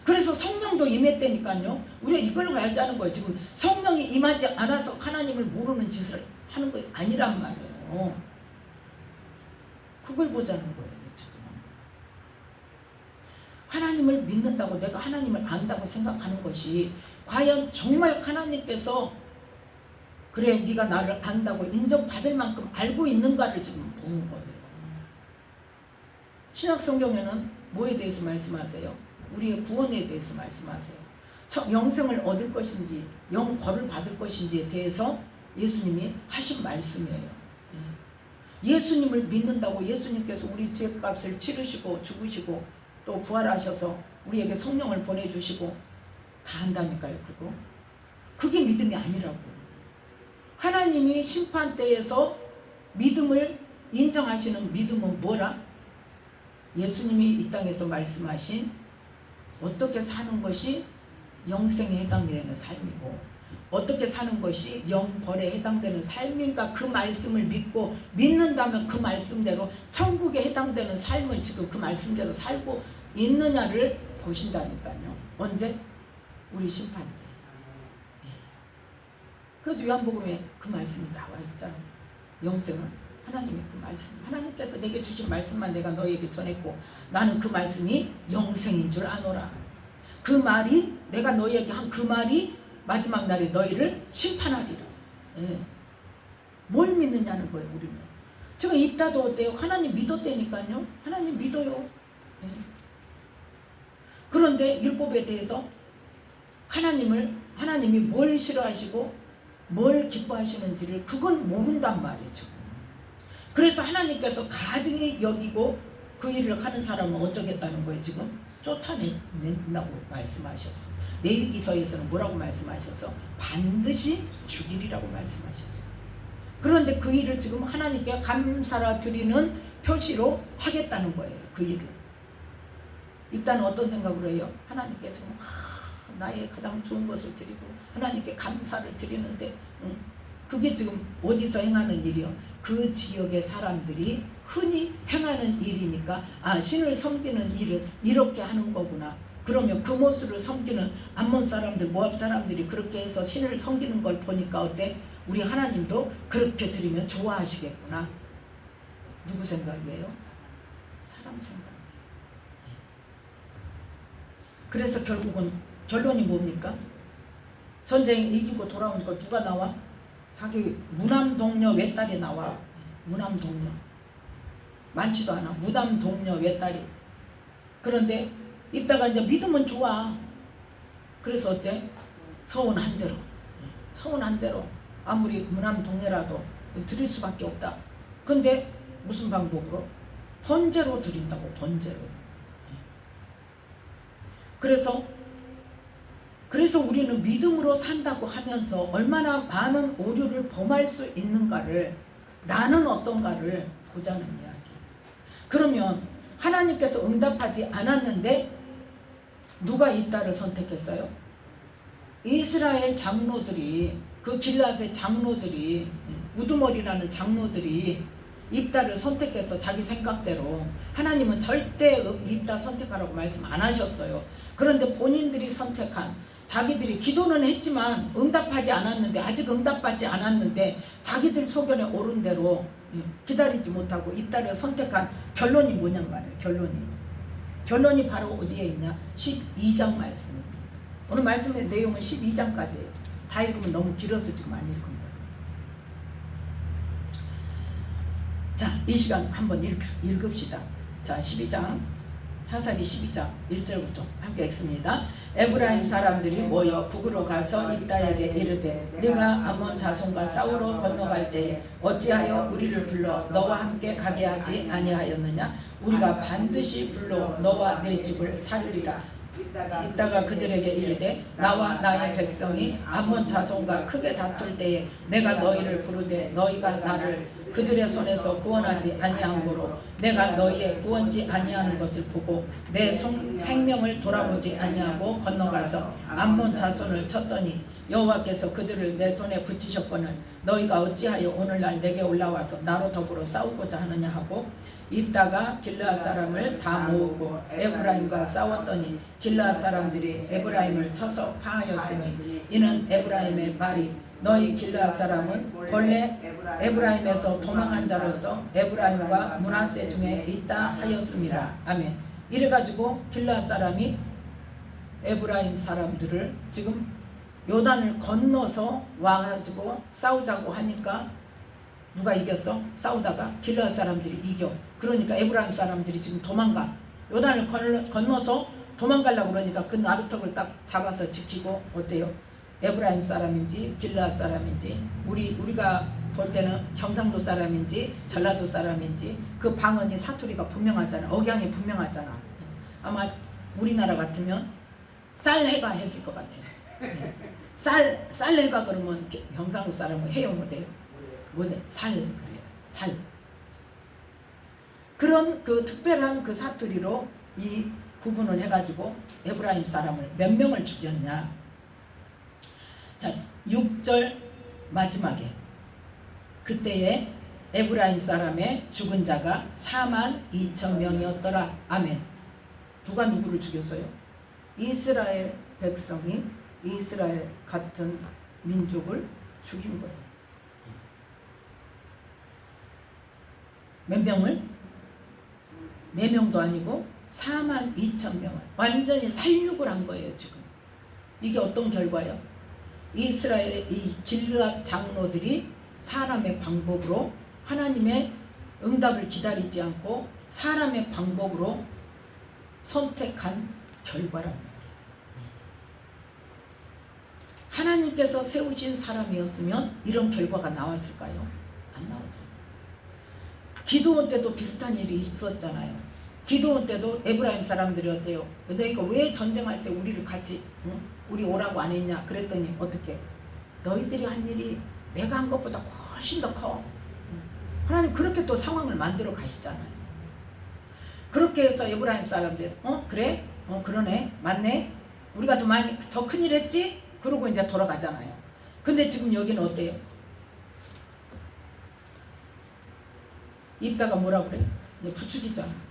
그래서 성령도 임했다니까요. 우리가 이걸 알자는 거예요. 지금 성령이 임하지 않아서 하나님을 모르는 짓을 하는 거 아니란 말이에요. 그걸 보자는 거예요. 지금 하나님을 믿는다고 내가 하나님을 안다고 생각하는 것이 과연 정말 하나님께서 그래 네가 나를 안다고 인정받을 만큼 알고 있는가를 지금 보는 거예요. 신약 성경에는 뭐에 대해서 말씀하세요? 우리의 구원에 대해서 말씀하세요. 영생을 얻을 것인지 영벌을 받을 것인지에 대해서 예수님이 하신 말씀이에요. 예수님을 믿는다고 예수님께서 우리 죄값을 치르시고 죽으시고 또 부활하셔서 우리에게 성령을 보내주시고 다 한다니까요. 그게 믿음이 아니라고. 하나님이 심판대에서 믿음을 인정하시는 믿음은 뭐라? 예수님이 이 땅에서 말씀하신 어떻게 사는 것이 영생에 해당되는 삶이고 어떻게 사는 것이 영벌에 해당되는 삶인가 그 말씀을 믿는다면 그 말씀대로 천국에 해당되는 삶을 지금 그 말씀대로 살고 있느냐를 보신다니까요. 언제? 우리 심판 때. 그래서 요한복음에 그 말씀이 나와 있잖아요. 영생은 하나님의 그 말씀, 하나님께서 내게 주신 말씀만 내가 너에게 전했고 나는 그 말씀이 영생인 줄 아노라. 그 말이 내가 너희에게 한 그 말이 마지막 날에 너희를 심판하리라. 예. 뭘 믿느냐는 거예요. 우리는 지금 입다도 어때요? 하나님 믿었다니까요. 하나님 믿어요. 예. 그런데 율법에 대해서 하나님이 뭘 싫어하시고 뭘 기뻐하시는지를 그건 모른단 말이죠. 그래서 하나님께서 가증히 여기고 그 일을 하는 사람은 어쩌겠다는 거예요. 지금 쫓아낸다고 말씀하셨어요. 레위기서에서는 뭐라고 말씀하셔서 반드시 죽이리라고 말씀하셨어요. 그런데 그 일을 지금 하나님께 감사라 드리는 표시로 하겠다는 거예요. 그 일을. 일단 어떤 생각으로 해요? 하나님께 지금 나의 가장 좋은 것을 드리고 하나님께 감사를 드리는데 그게 지금 어디서 행하는 일이요? 그 지역의 사람들이 흔히 행하는 일이니까 신을 섬기는 일은 이렇게 하는 거구나. 그러면 그 모습을 섬기는 암몬 사람들, 모압 사람들이 그렇게 해서 신을 섬기는 걸 보니까 어때? 우리 하나님도 그렇게 드리면 좋아하시겠구나. 누구 생각이에요? 사람 생각이에요. 그래서 결국은 결론이 뭡니까? 전쟁 이기고 돌아오니까 누가 나와? 자기 무남 동료 외딸이 나와. 무남 동료. 많지도 않아. 무남 동료 외딸이. 그런데 입다가 이제 믿으면 좋아. 그래서 어때? 서운한 대로 아무리 무남 동료라도 드릴 수밖에 없다. 근데 무슨 방법으로? 번제로 드린다고. 번제로. 그래서 우리는 믿음으로 산다고 하면서 얼마나 많은 오류를 범할 수 있는가를, 나는 어떤가를 보자는 이야기. 그러면 하나님께서 응답하지 않았는데 누가 입다를 선택했어요? 이스라엘 장로들이, 그 길앗의 장로들이, 우두머리라는 장로들이 입다를 선택해서 자기 생각대로. 하나님은 절대 입다 선택하라고 말씀 안 하셨어요. 그런데 본인들이 선택한, 자기들이 기도는 했지만 응답하지 않았는데, 아직 응답받지 않았는데 자기들 소견에 옳은 대로 기다리지 못하고 입다를 선택한 결론이 뭐냐는 말이에요. 결론이 바로 어디에 있냐? 12장 말씀입니다. 오늘 말씀의 내용은 12장까지예요. 다 읽으면 너무 길어서 지금 안 읽은 거예요. 자, 이 시간 한번 읽읍시다. 자, 12장, 사사기 12장 1절부터 함께 읽습니다. 에브라임 사람들이 모여 북으로 가서 입다에게 이르되 네가 암몬 자손과 싸우러 건너갈 때에 어찌하여 우리를 불러 너와 함께 가게 하지 아니하였느냐? 우리가 반드시 불러 너와 내 집을 살리리라. 이따가 그들에게 이르되 나와 나의 백성이 암몬 자손과 크게 다툴 때에 내가 너희를 부르되 너희가 나를 그들의 손에서 구원하지 아니함으로 내가 너희의 구원지 아니하는 것을 보고 내 생명을 돌아보지 아니하고 건너가서 암몬 자손을 쳤더니 여호와께서 그들을 내 손에 붙이셨거늘 너희가 어찌하여 오늘날 내게 올라와서 나로 더불어 싸우고자 하느냐 하고 입다가 길르앗 사람을 다 모으고 에브라임과 싸웠더니 길르앗 사람들이 에브라임을 쳐서 파하였으니 이는 에브라임의 말이 너희 길르앗 사람은 본래 에브라임에서 도망한 자로서 에브라임과 므낫세 중에 있다 하였습니다. 아멘. 이래가지고 길르앗 사람이 에브라임 사람들을 지금 요단을 건너서 와가지고 싸우자고 하니까 누가 이겼어? 싸우다가 길르앗 사람들이 이겨. 그러니까 에브라임 사람들이 지금 도망가. 요단을 건너서 도망가려고 그러니까 그 나루턱을 딱 잡아서 지키고, 어때요? 에브라임 사람인지 길르앗 사람인지 우리가 볼 때는 경상도 사람인지 전라도 사람인지 그 방언이 사투리가 분명하잖아. 억양이 분명하잖아. 아마 우리나라 같으면 쌀해가 했을 것 같아요. 쌀해가 그러면 경상도 사람은 해요 못해요? 못해. 살 그래요. 살. 그런 그 특별한 그 사투리로 이 구분을 해가지고 에브라임 사람을 몇 명을 죽였냐? 자, 6절 마지막에 그때에 에브라임 사람의 죽은 자가 42,000명이었더라. 아멘. 누가 누구를 죽였어요? 이스라엘 백성이 이스라엘 같은 민족을 죽인 거예요. 몇 명을? 4명도 아니고 42,000명을 완전히 살육을 한 거예요. 지금 이게 어떤 결과예요? 이스라엘의 이 길르앗 장로들이 사람의 방법으로 하나님의 응답을 기다리지 않고 사람의 방법으로 선택한 결과란 말이에요. 하나님께서 세우신 사람이었으면 이런 결과가 나왔을까요? 안 나오잖아요. 기드온 때도 비슷한 일이 있었잖아요. 기드온 때도 에브라임 사람들이 어때요? 너희가 왜 전쟁할 때 우리를 같이 우리 오라고 안 했냐? 그랬더니 어떻게? 너희들이 한 일이 내가 한 것보다 훨씬 더 커. 하나님 그렇게 또 상황을 만들어 가시잖아요. 그렇게 해서 에브라임 사람들 그래? 그러네. 맞네. 우리가 더 큰일 했지? 그러고 이제 돌아가잖아요. 근데 지금 여기는 어때요? 입다가 뭐라 그래? 이제 부추기잖아.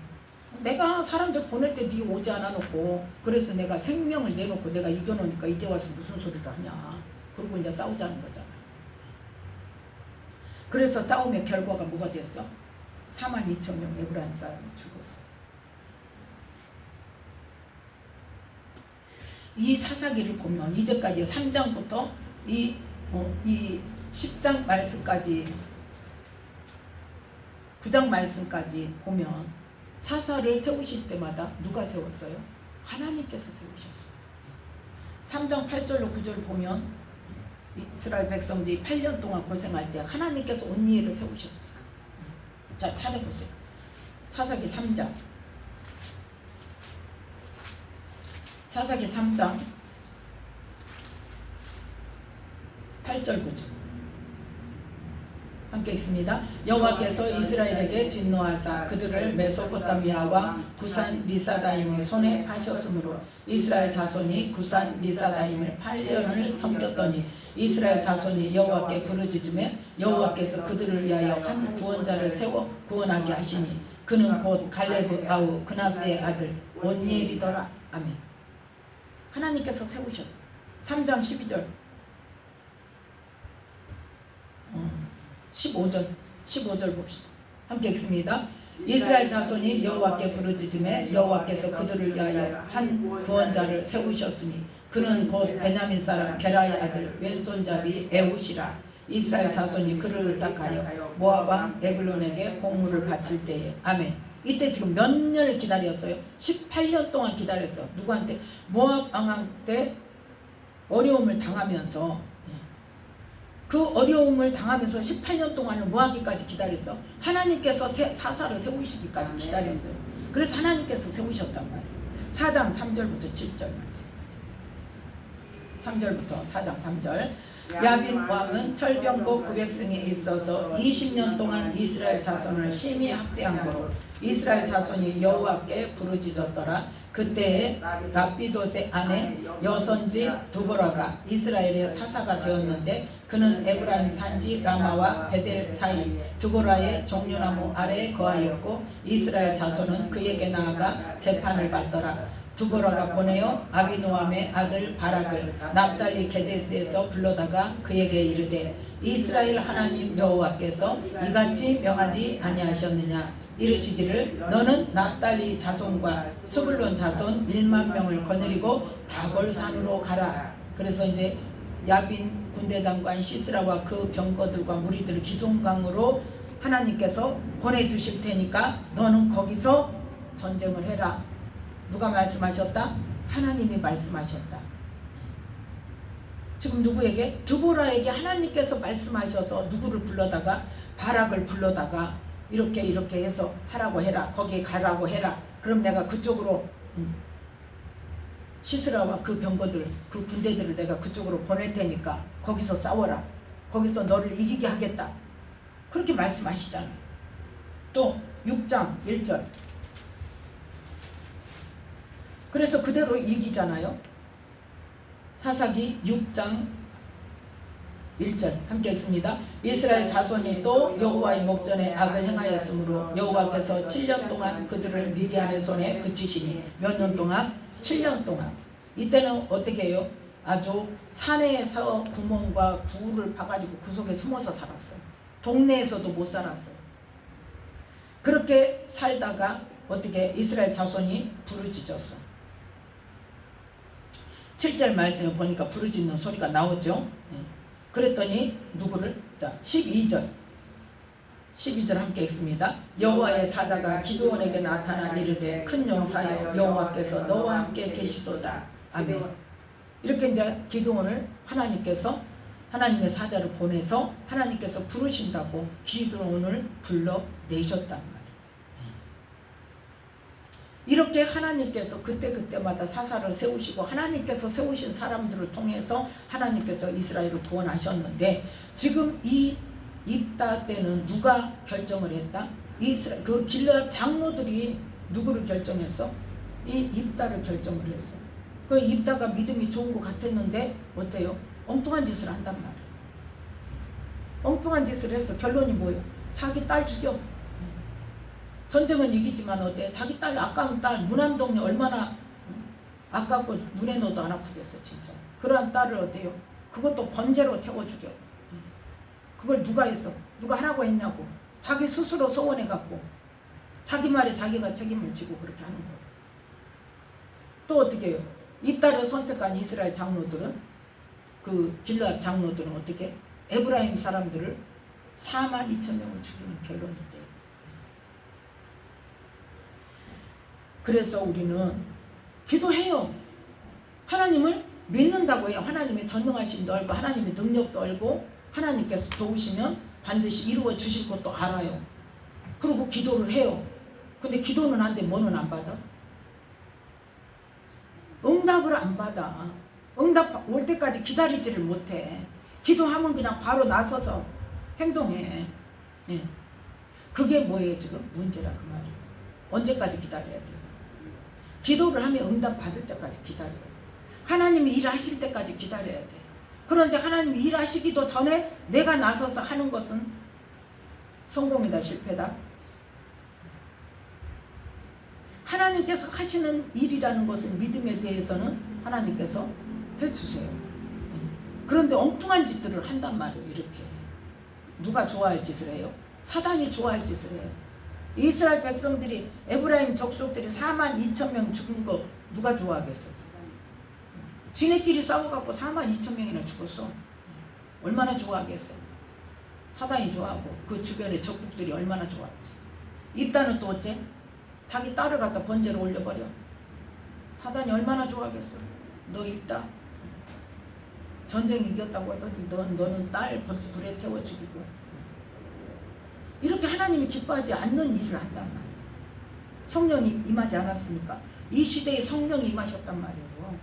내가 사람들 보낼 때 네 오지 않아 놓고 그래서 내가 생명을 내놓고 내가 이겨놓으니까 이제 와서 무슨 소리를 하냐. 그러고 이제 싸우자는 거잖아. 그래서 싸움의 결과가 뭐가 됐어? 42,000명 에브라임 사람이 죽었어. 이 사사기를 보면 이제까지 3장부터 이 10장 말씀까지 9장 말씀까지 보면 사사를 세우실 때마다 누가 세웠어요? 하나님께서 세우셨어요. 3장 8절로 9절 보면 이스라엘 백성들이 8년 동안 고생할 때 하나님께서 온니엘을 세우셨어요. 자, 찾아보세요. 사사기 3장. 사사기 3장 8절 9절 함께 읽습니다. 여호와께서 이스라엘에게 진노하사 그들을 메소포타미아와 구산 리사다임의 손에 파셨으므로 이스라엘 자손이 구산 리사다임을 8년을 섬겼더니 이스라엘 자손이 여호와께 부르짖으매 여호와께서 그들을 위하여 한 구원자를 세워 구원하게 하시니 그는 곧 갈레브 아우 그나스의 아들 온니엘이더라. 아멘. 하나님께서 세우셨어. 3장 12절 15절 봅시다. 함께 읽습니다. 이스라엘 자손이 여호와께 부르짖음에 여호와께서 그들을 위하여 한 구원자를 세우셨으니 그는 곧 베냐민 사람 게라의 아들 왼손잡이 에훗이라. 이스라엘 자손이 그를 의탁하여 모압 왕 에글론에게 공물을 바칠 때에. 아멘. 이때 지금 몇 년을 기다렸어요? 18년 동안 기다렸어. 누구한테? 모압 왕한테 어려움을 당하면서, 그 어려움을 당하면서 18년 동안을 모하기까지 기다렸어. 하나님께서 사사를 세우시기까지 기다렸어요. 그래서 하나님께서 세우셨단 말이에요. 4장 3절부터 7절 말씀까지. 3절부터 4장 3절. 야빈 왕은 철병복 900승에 있어서 20년 동안 이스라엘 자손을 심히 학대한 거로 이스라엘 자손이 여호와께 부르짖었더라. 그때에 랍비돗의 아내 여선지 두보라가 이스라엘의 사사가 되었는데 그는 에브라임 산지 라마와 베델 사이 두보라의 종려나무 아래에 거하였고 이스라엘 자손은 그에게 나아가 재판을 받더라. 두보라가 보내어 아비노함의 아들 바락을 납달리 게데스에서 불러다가 그에게 이르되 이스라엘 하나님 여호와께서 이같이 명하지 아니하셨느냐. 이르시기를 너는 납달리 자손과 스불론 자손 1만 명을 거느리고 다볼산으로 가라. 그래서 이제 야빈 군대장관 시스라와 그 병거들과 무리들을 기송강으로 하나님께서 보내주실 테니까 너는 거기서 전쟁을 해라. 누가 말씀하셨다? 하나님이 말씀하셨다. 지금 누구에게? 두보라에게 하나님께서 말씀하셔서 누구를 불러다가 바락을 불러다가 이렇게 해서 하라고 해라. 거기에 가라고 해라. 그럼 내가 그쪽으로 시스라와 그 병거들, 그 군대들을 내가 그쪽으로 보낼 테니까 거기서 싸워라. 거기서 너를 이기게 하겠다. 그렇게 말씀하시잖아요. 또 6장 1절. 그래서 그대로 이기잖아요. 사사기 6장 1절 함께 읽습니다. 이스라엘 자손이 또 여호와의 목전에 악을 행하였으므로 여호와께서 7년 동안 그들을 미디안의 손에 붙이시니 몇 년 동안? 7년 동안. 이때는 어떻게 해요? 아주 산에서 구멍과 구를 파가지고 그 속에 숨어서 살았어요. 동네에서도 못 살았어요. 그렇게 살다가 어떻게 이스라엘 자손이 부르짖었어. 7절 말씀을 보니까 부르짖는 소리가 나오죠. 그랬더니 누구를? 자, 12절 함께 읽습니다. 여호와의 사자가 기드온에게 나타나 이르되 큰 용사여 여호와께서 너와 함께 계시도다. 아멘. 이렇게 이제 기드온을 하나님께서 하나님의 사자를 보내서 하나님께서 부르신다고 기드온을 불러내셨단 말이에요. 이렇게 하나님께서 그때마다 사사를 세우시고 하나님께서 세우신 사람들을 통해서 하나님께서 이스라엘을 구원하셨는데 지금 이 입다 때는 누가 결정을 했다? 그 길르앗 장로들이 누구를 결정했어? 이 입다를 결정을 했어. 그 입다가 믿음이 좋은 것 같았는데 어때요? 엉뚱한 짓을 한단 말이에요. 엉뚱한 짓을 해서 결론이 뭐예요? 자기 딸 죽여. 전쟁은 이기지만 어때? 자기 딸, 아까운 딸, 무난동네 얼마나 아깝고 눈에 넣어도 안 아프겠어 진짜. 그러한 딸을 어때요? 그것도 번제로 태워 죽여. 그걸 누가 했어? 누가 하라고 했냐고. 자기 스스로 소원해갖고 자기 말에 자기가 책임을 지고 그렇게 하는 거예요. 또 어떻게 해요? 이 딸을 선택한 이스라엘 장로들은, 그 길르앗 장로들은 어떻게 해? 에브라임 사람들을 42,000명을 죽이는 결론이 돼요. 그래서 우리는 기도해요. 하나님을 믿는다고 해요. 하나님의 전능하심도 알고 하나님의 능력도 알고 하나님께서 도우시면 반드시 이루어 주실 것도 알아요. 그리고 기도를 해요. 근데 기도는 안 돼. 뭐는 안 받아? 응답을 안 받아. 응답 올 때까지 기다리지를 못해. 기도하면 그냥 바로 나서서 행동해. 예. 그게 뭐예요 지금? 문제라 그 말이에요. 언제까지 기다려야 돼요? 기도를 하면 응답 받을 때까지 기다려야 돼요. 하나님이 일하실 때까지 기다려야 돼요. 그런데 하나님이 일하시기도 전에 내가 나서서 하는 것은 성공이다 실패다? 하나님께서 하시는 일이라는 것은 믿음에 대해서는 하나님께서 해주세요. 그런데 엉뚱한 짓들을 한단 말이에요. 이렇게 누가 좋아할 짓을 해요? 사단이 좋아할 짓을 해요. 이스라엘 백성들이 에브라임 족속들이 42,000명 죽은 거 누가 좋아하겠어? 지네끼리 싸워갖고 42,000명이나 죽었어. 얼마나 좋아하겠어? 사단이 좋아하고 그 주변의 적국들이 얼마나 좋아하겠어? 입다는 또 어째? 자기 딸을 갖다 번제로 올려버려. 사단이 얼마나 좋아하겠어? 너 입다 전쟁 이겼다고 하더니 너는 딸 불에 태워 죽이고. 이렇게 하나님이 기뻐하지 않는 일을 한단 말이에요. 성령이 임하지 않았습니까? 이 시대에 성령이 임하셨단 말이에요.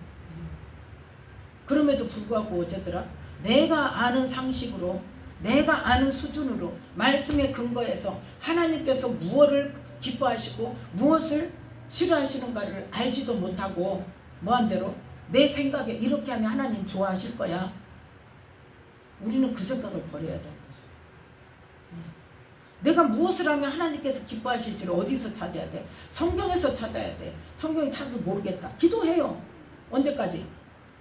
그럼에도 불구하고 어쨌더라? 내가 아는 상식으로 내가 아는 수준으로 말씀의 근거에서 하나님께서 무엇을 기뻐하시고 무엇을 싫어하시는가를 알지도 못하고 뭐한 대로 내 생각에 이렇게 하면 하나님 좋아하실 거야. 우리는 그 생각을 버려야 된다. 내가 무엇을 하면 하나님께서 기뻐하실지를 어디서 찾아야 돼? 성경에서 찾아야 돼. 성경에 찾아서 모르겠다. 기도해요. 언제까지?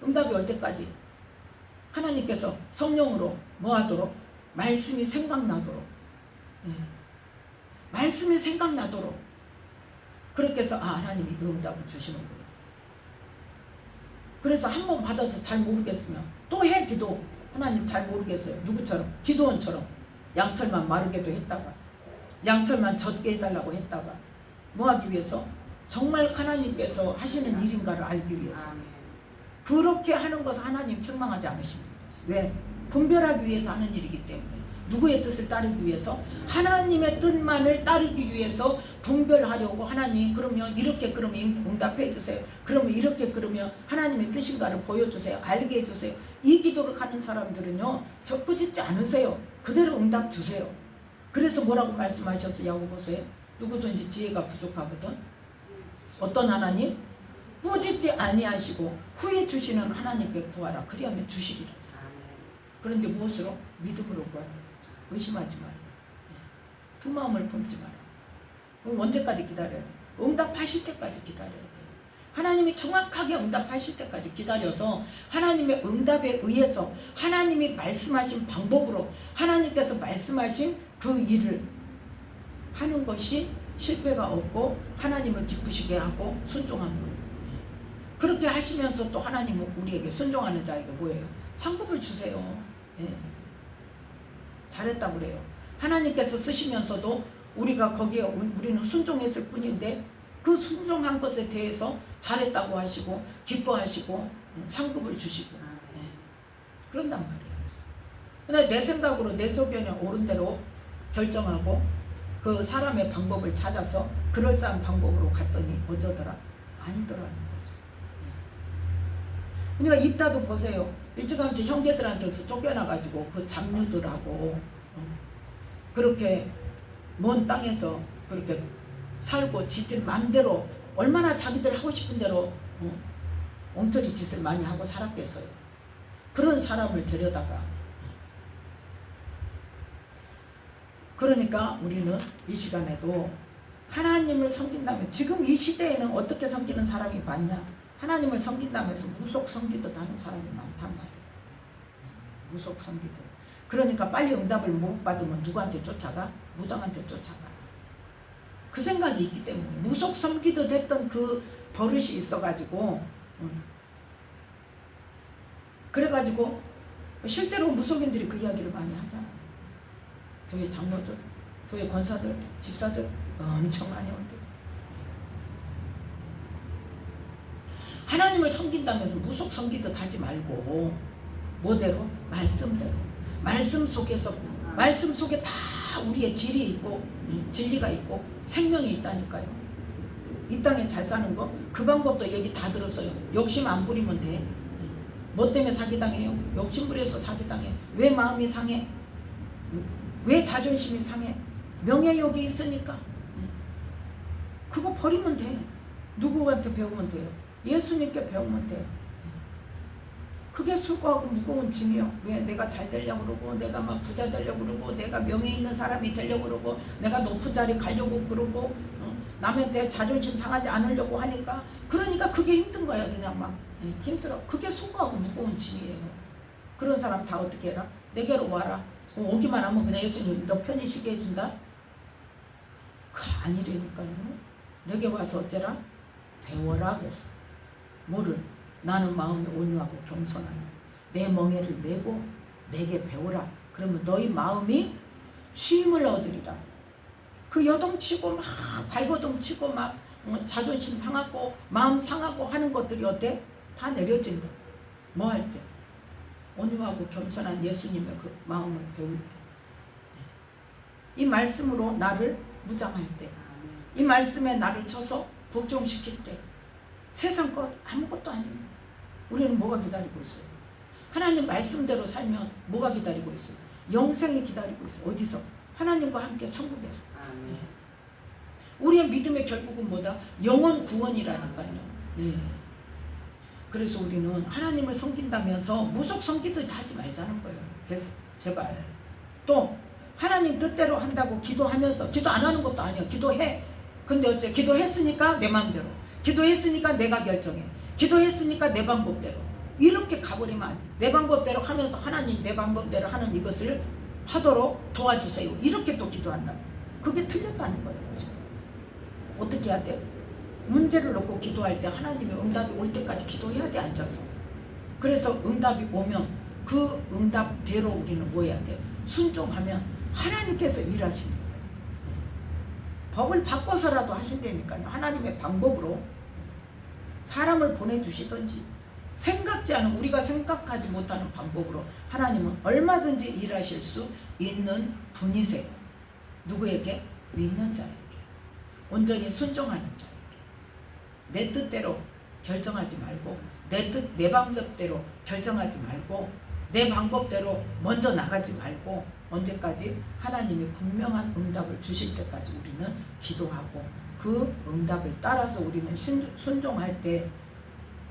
응답이 올 때까지. 하나님께서 성령으로 뭐 하도록? 말씀이 생각나도록. 말씀이 생각나도록. 그렇게 해서 하나님이 그 응답을 주시는구나. 그래서 한 번 받아서 잘 모르겠으면 또 해 기도. 하나님 잘 모르겠어요. 누구처럼? 기도원처럼 양털만 마르게도 했다가 양털만 젖게 해달라고 했다가 뭐 하기 위해서? 정말 하나님께서 하시는 일인가를 알기 위해서. 그렇게 하는 것은 하나님 책망하지 않으십니다. 왜? 분별하기 위해서 하는 일이기 때문에. 누구의 뜻을 따르기 위해서? 하나님의 뜻만을 따르기 위해서 분별하려고. 하나님 그러면 이렇게 그러면 응답해 주세요. 그러면 이렇게 그러면 하나님의 뜻인가를 보여주세요. 알게 해주세요. 이 기도를 하는 사람들은요 꾸짖지 않으세요. 그대로 응답 주세요. 그래서 뭐라고 말씀하셨어요? 야고보서에 누구든지 지혜가 부족하거든. 어떤 하나님? 꾸짖지 아니하시고 후에 주시는 하나님께 구하라. 그리하면 주시리라. 그런데 무엇으로? 믿음으로 구하라. 의심하지 말라. 두 마음을 품지 마라. 그럼 언제까지 기다려야 돼? 응답하실 때까지 기다려야 돼. 하나님이 정확하게 응답하실 때까지 기다려서 하나님의 응답에 의해서 하나님이 말씀하신 방법으로 하나님께서 말씀하신 그 일을 하는 것이 실패가 없고 하나님을 기쁘시게 하고 순종함으로. 그렇게 하시면서 또 하나님은 우리에게 순종하는 자에게 뭐예요? 상급을 주세요. 잘했다고 그래요. 하나님께서 쓰시면서도 우리가 거기에 우리는 순종했을 뿐인데 그 순종한 것에 대해서 잘했다고 하시고 기뻐하시고 상급을 주시고 그런단 말이에요. 근데 내 생각으로 내 소견에 옳은 대로 결정하고 그 사람의 방법을 찾아서 그럴싸한 방법으로 갔더니 어쩌더라? 아니더라는 거죠. 그러니까 이따도 보세요. 일찌감치 형제들한테서 쫓겨나가지고 그 잡류들하고 그렇게 먼 땅에서 그렇게 살고 지들 마음대로 얼마나 자기들 하고 싶은 대로 엉터리 짓을 많이 하고 살았겠어요. 그런 사람을 데려다가 그러니까 우리는 이 시간에도 하나님을 섬긴다면 지금 이 시대에는 어떻게 섬기는 사람이 많냐? 하나님을 섬긴다면서 무속 섬기듯 하는 사람이 많단 말이에요. 무속 섬기듯. 그러니까 빨리 응답을 못 받으면 누구한테 쫓아가? 무당한테 쫓아가. 그 생각이 있기 때문에 무속 섬기듯 했던 그 버릇이 있어가지고 그래가지고 실제로 무속인들이 그 이야기를 많이 하잖아요. 교회 장로들, 교회 권사들, 집사들 엄청 많이 온대. 하나님을 섬긴다면서 무속 섬기듯 하지 말고 뭐대로? 말씀대로. 말씀 속에서 말씀 속에 다 우리의 길이 있고 진리가 있고 생명이 있다니까요. 이 땅에 잘 사는 거 그 방법도 여기 다 들었어요. 욕심 안 부리면 돼. 뭐 때문에 사기당해요? 욕심 부려서 사기당해. 왜 마음이 상해? 왜 자존심이 상해? 명예욕이 있으니까. 그거 버리면 돼. 누구한테 배우면 돼요? 예수님께 배우면 돼요. 그게 수고하고 무거운 짐이요. 왜 내가 잘 되려고 그러고, 내가 막 부자 되려고 그러고, 내가 명예 있는 사람이 되려고 그러고, 내가 높은 자리 가려고 그러고, 남한테 자존심 상하지 않으려고 하니까, 그러니까 그게 힘든 거야. 그냥 막 힘들어. 그게 수고하고 무거운 짐이에요. 그런 사람 다 어떻게 해라? 내게로 와라. 오기만 하면 그냥 예수님 너 편히 쉬게 해준다? 그 아니라니까요. 내게 와서 어째라? 배워라 그랬어. 뭐를? 나는 마음이 온유하고 겸손하니 내 멍에를 메고 내게 배워라. 그러면 너희 마음이 쉼을 얻으리라. 그 여동치고 막 발버둥치고 막 자존심 상하고 마음 상하고 하는 것들이 어때? 다 내려진다. 뭐 할 때? 온유하고 겸손한 예수님의 그 마음을 배울 때. 이 말씀으로 나를 무장할 때, 이 말씀에 나를 쳐서 복종시킬 때, 세상 것 아무것도 아니에요. 우리는 뭐가 기다리고 있어요? 하나님 말씀대로 살면 뭐가 기다리고 있어요? 영생이 기다리고 있어요. 어디서? 하나님과 함께 천국에서. 우리의 믿음의 결국은 뭐다? 영원 구원이라니까요. 네. 그래서 우리는 하나님을 섬긴다면서 무속 섬기듯 하지 말자는 거예요. 그래서 제발. 또 하나님 뜻대로 한다고 기도하면서, 기도 안 하는 것도 아니야. 기도해. 근데 어째? 기도했으니까 내 마음대로, 기도했으니까 내가 결정해, 기도했으니까 내 방법대로, 이렇게 가버리면 안 돼. 내 방법대로 하면서 하나님 내 방법대로 하는 이것을 하도록 도와주세요. 이렇게 또 기도한다. 그게 틀렸다는 거예요. 지금. 어떻게 해야 돼? 문제를 놓고 기도할 때 하나님의 응답이 올 때까지 기도해야 돼, 앉아서. 그래서 응답이 오면 그 응답대로 우리는 뭐 해야 돼? 순종하면 하나님께서 일하십니다. 법을 바꿔서라도 하신다니까요. 하나님의 방법으로 사람을 보내주시든지, 생각지 않은, 우리가 생각하지 못하는 방법으로 하나님은 얼마든지 일하실 수 있는 분이세요. 누구에게? 믿는 자에게, 온전히 순종하는 자에게. 내 뜻대로 결정하지 말고, 내 방법대로 결정하지 말고, 내 방법대로 먼저 나가지 말고, 언제까지? 하나님이 분명한 응답을 주실 때까지 우리는 기도하고, 그 응답을 따라서 우리는 순종할 때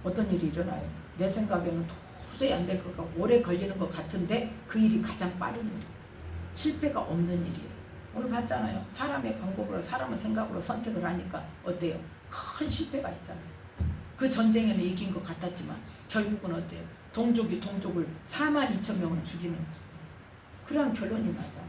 어떤 일이 일어나요? 내 생각에는 도저히 안 될 것 같고 오래 걸리는 것 같은데 그 일이 가장 빠른 일이에요. 실패가 없는 일이에요. 오늘 봤잖아요. 사람의 방법으로, 사람의 생각으로 선택을 하니까 어때요? 큰 실패가 있잖아요. 그 전쟁에는 이긴 것 같았지만 결국은 어때요? 동족이 동족을 42,000명을 죽이는 그러한 결론이 맞아.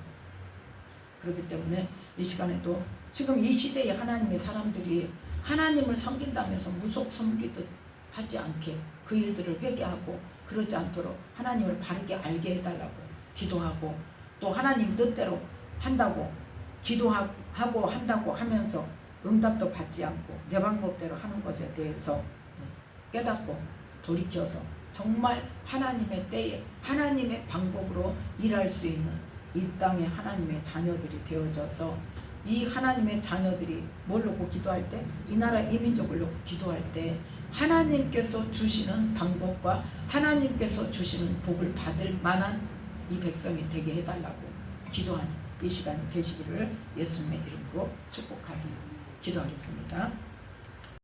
그렇기 때문에 이 시간에도 지금 이 시대의 하나님의 사람들이 하나님을 섬긴다면서 무속 섬기듯 하지 않게 그 일들을 회개하고 그러지 않도록 하나님을 바르게 알게 해달라고 기도하고, 또 하나님 뜻대로 한다고 기도하고 한다고 하면서 응답도 받지 않고 내 방법대로 하는 것에 대해서 깨닫고 돌이켜서 정말 하나님의 때에 하나님의 방법으로 일할 수 있는 이 땅의 하나님의 자녀들이 되어져서, 이 하나님의 자녀들이 뭘 놓고 기도할 때, 이 나라 이 민족을 놓고 기도할 때 하나님께서 주시는 방법과 하나님께서 주시는 복을 받을 만한 이 백성이 되게 해달라고 기도하는 이 시간이 되시기를 예수님의 이름으로 축복하기 기도하겠습니다.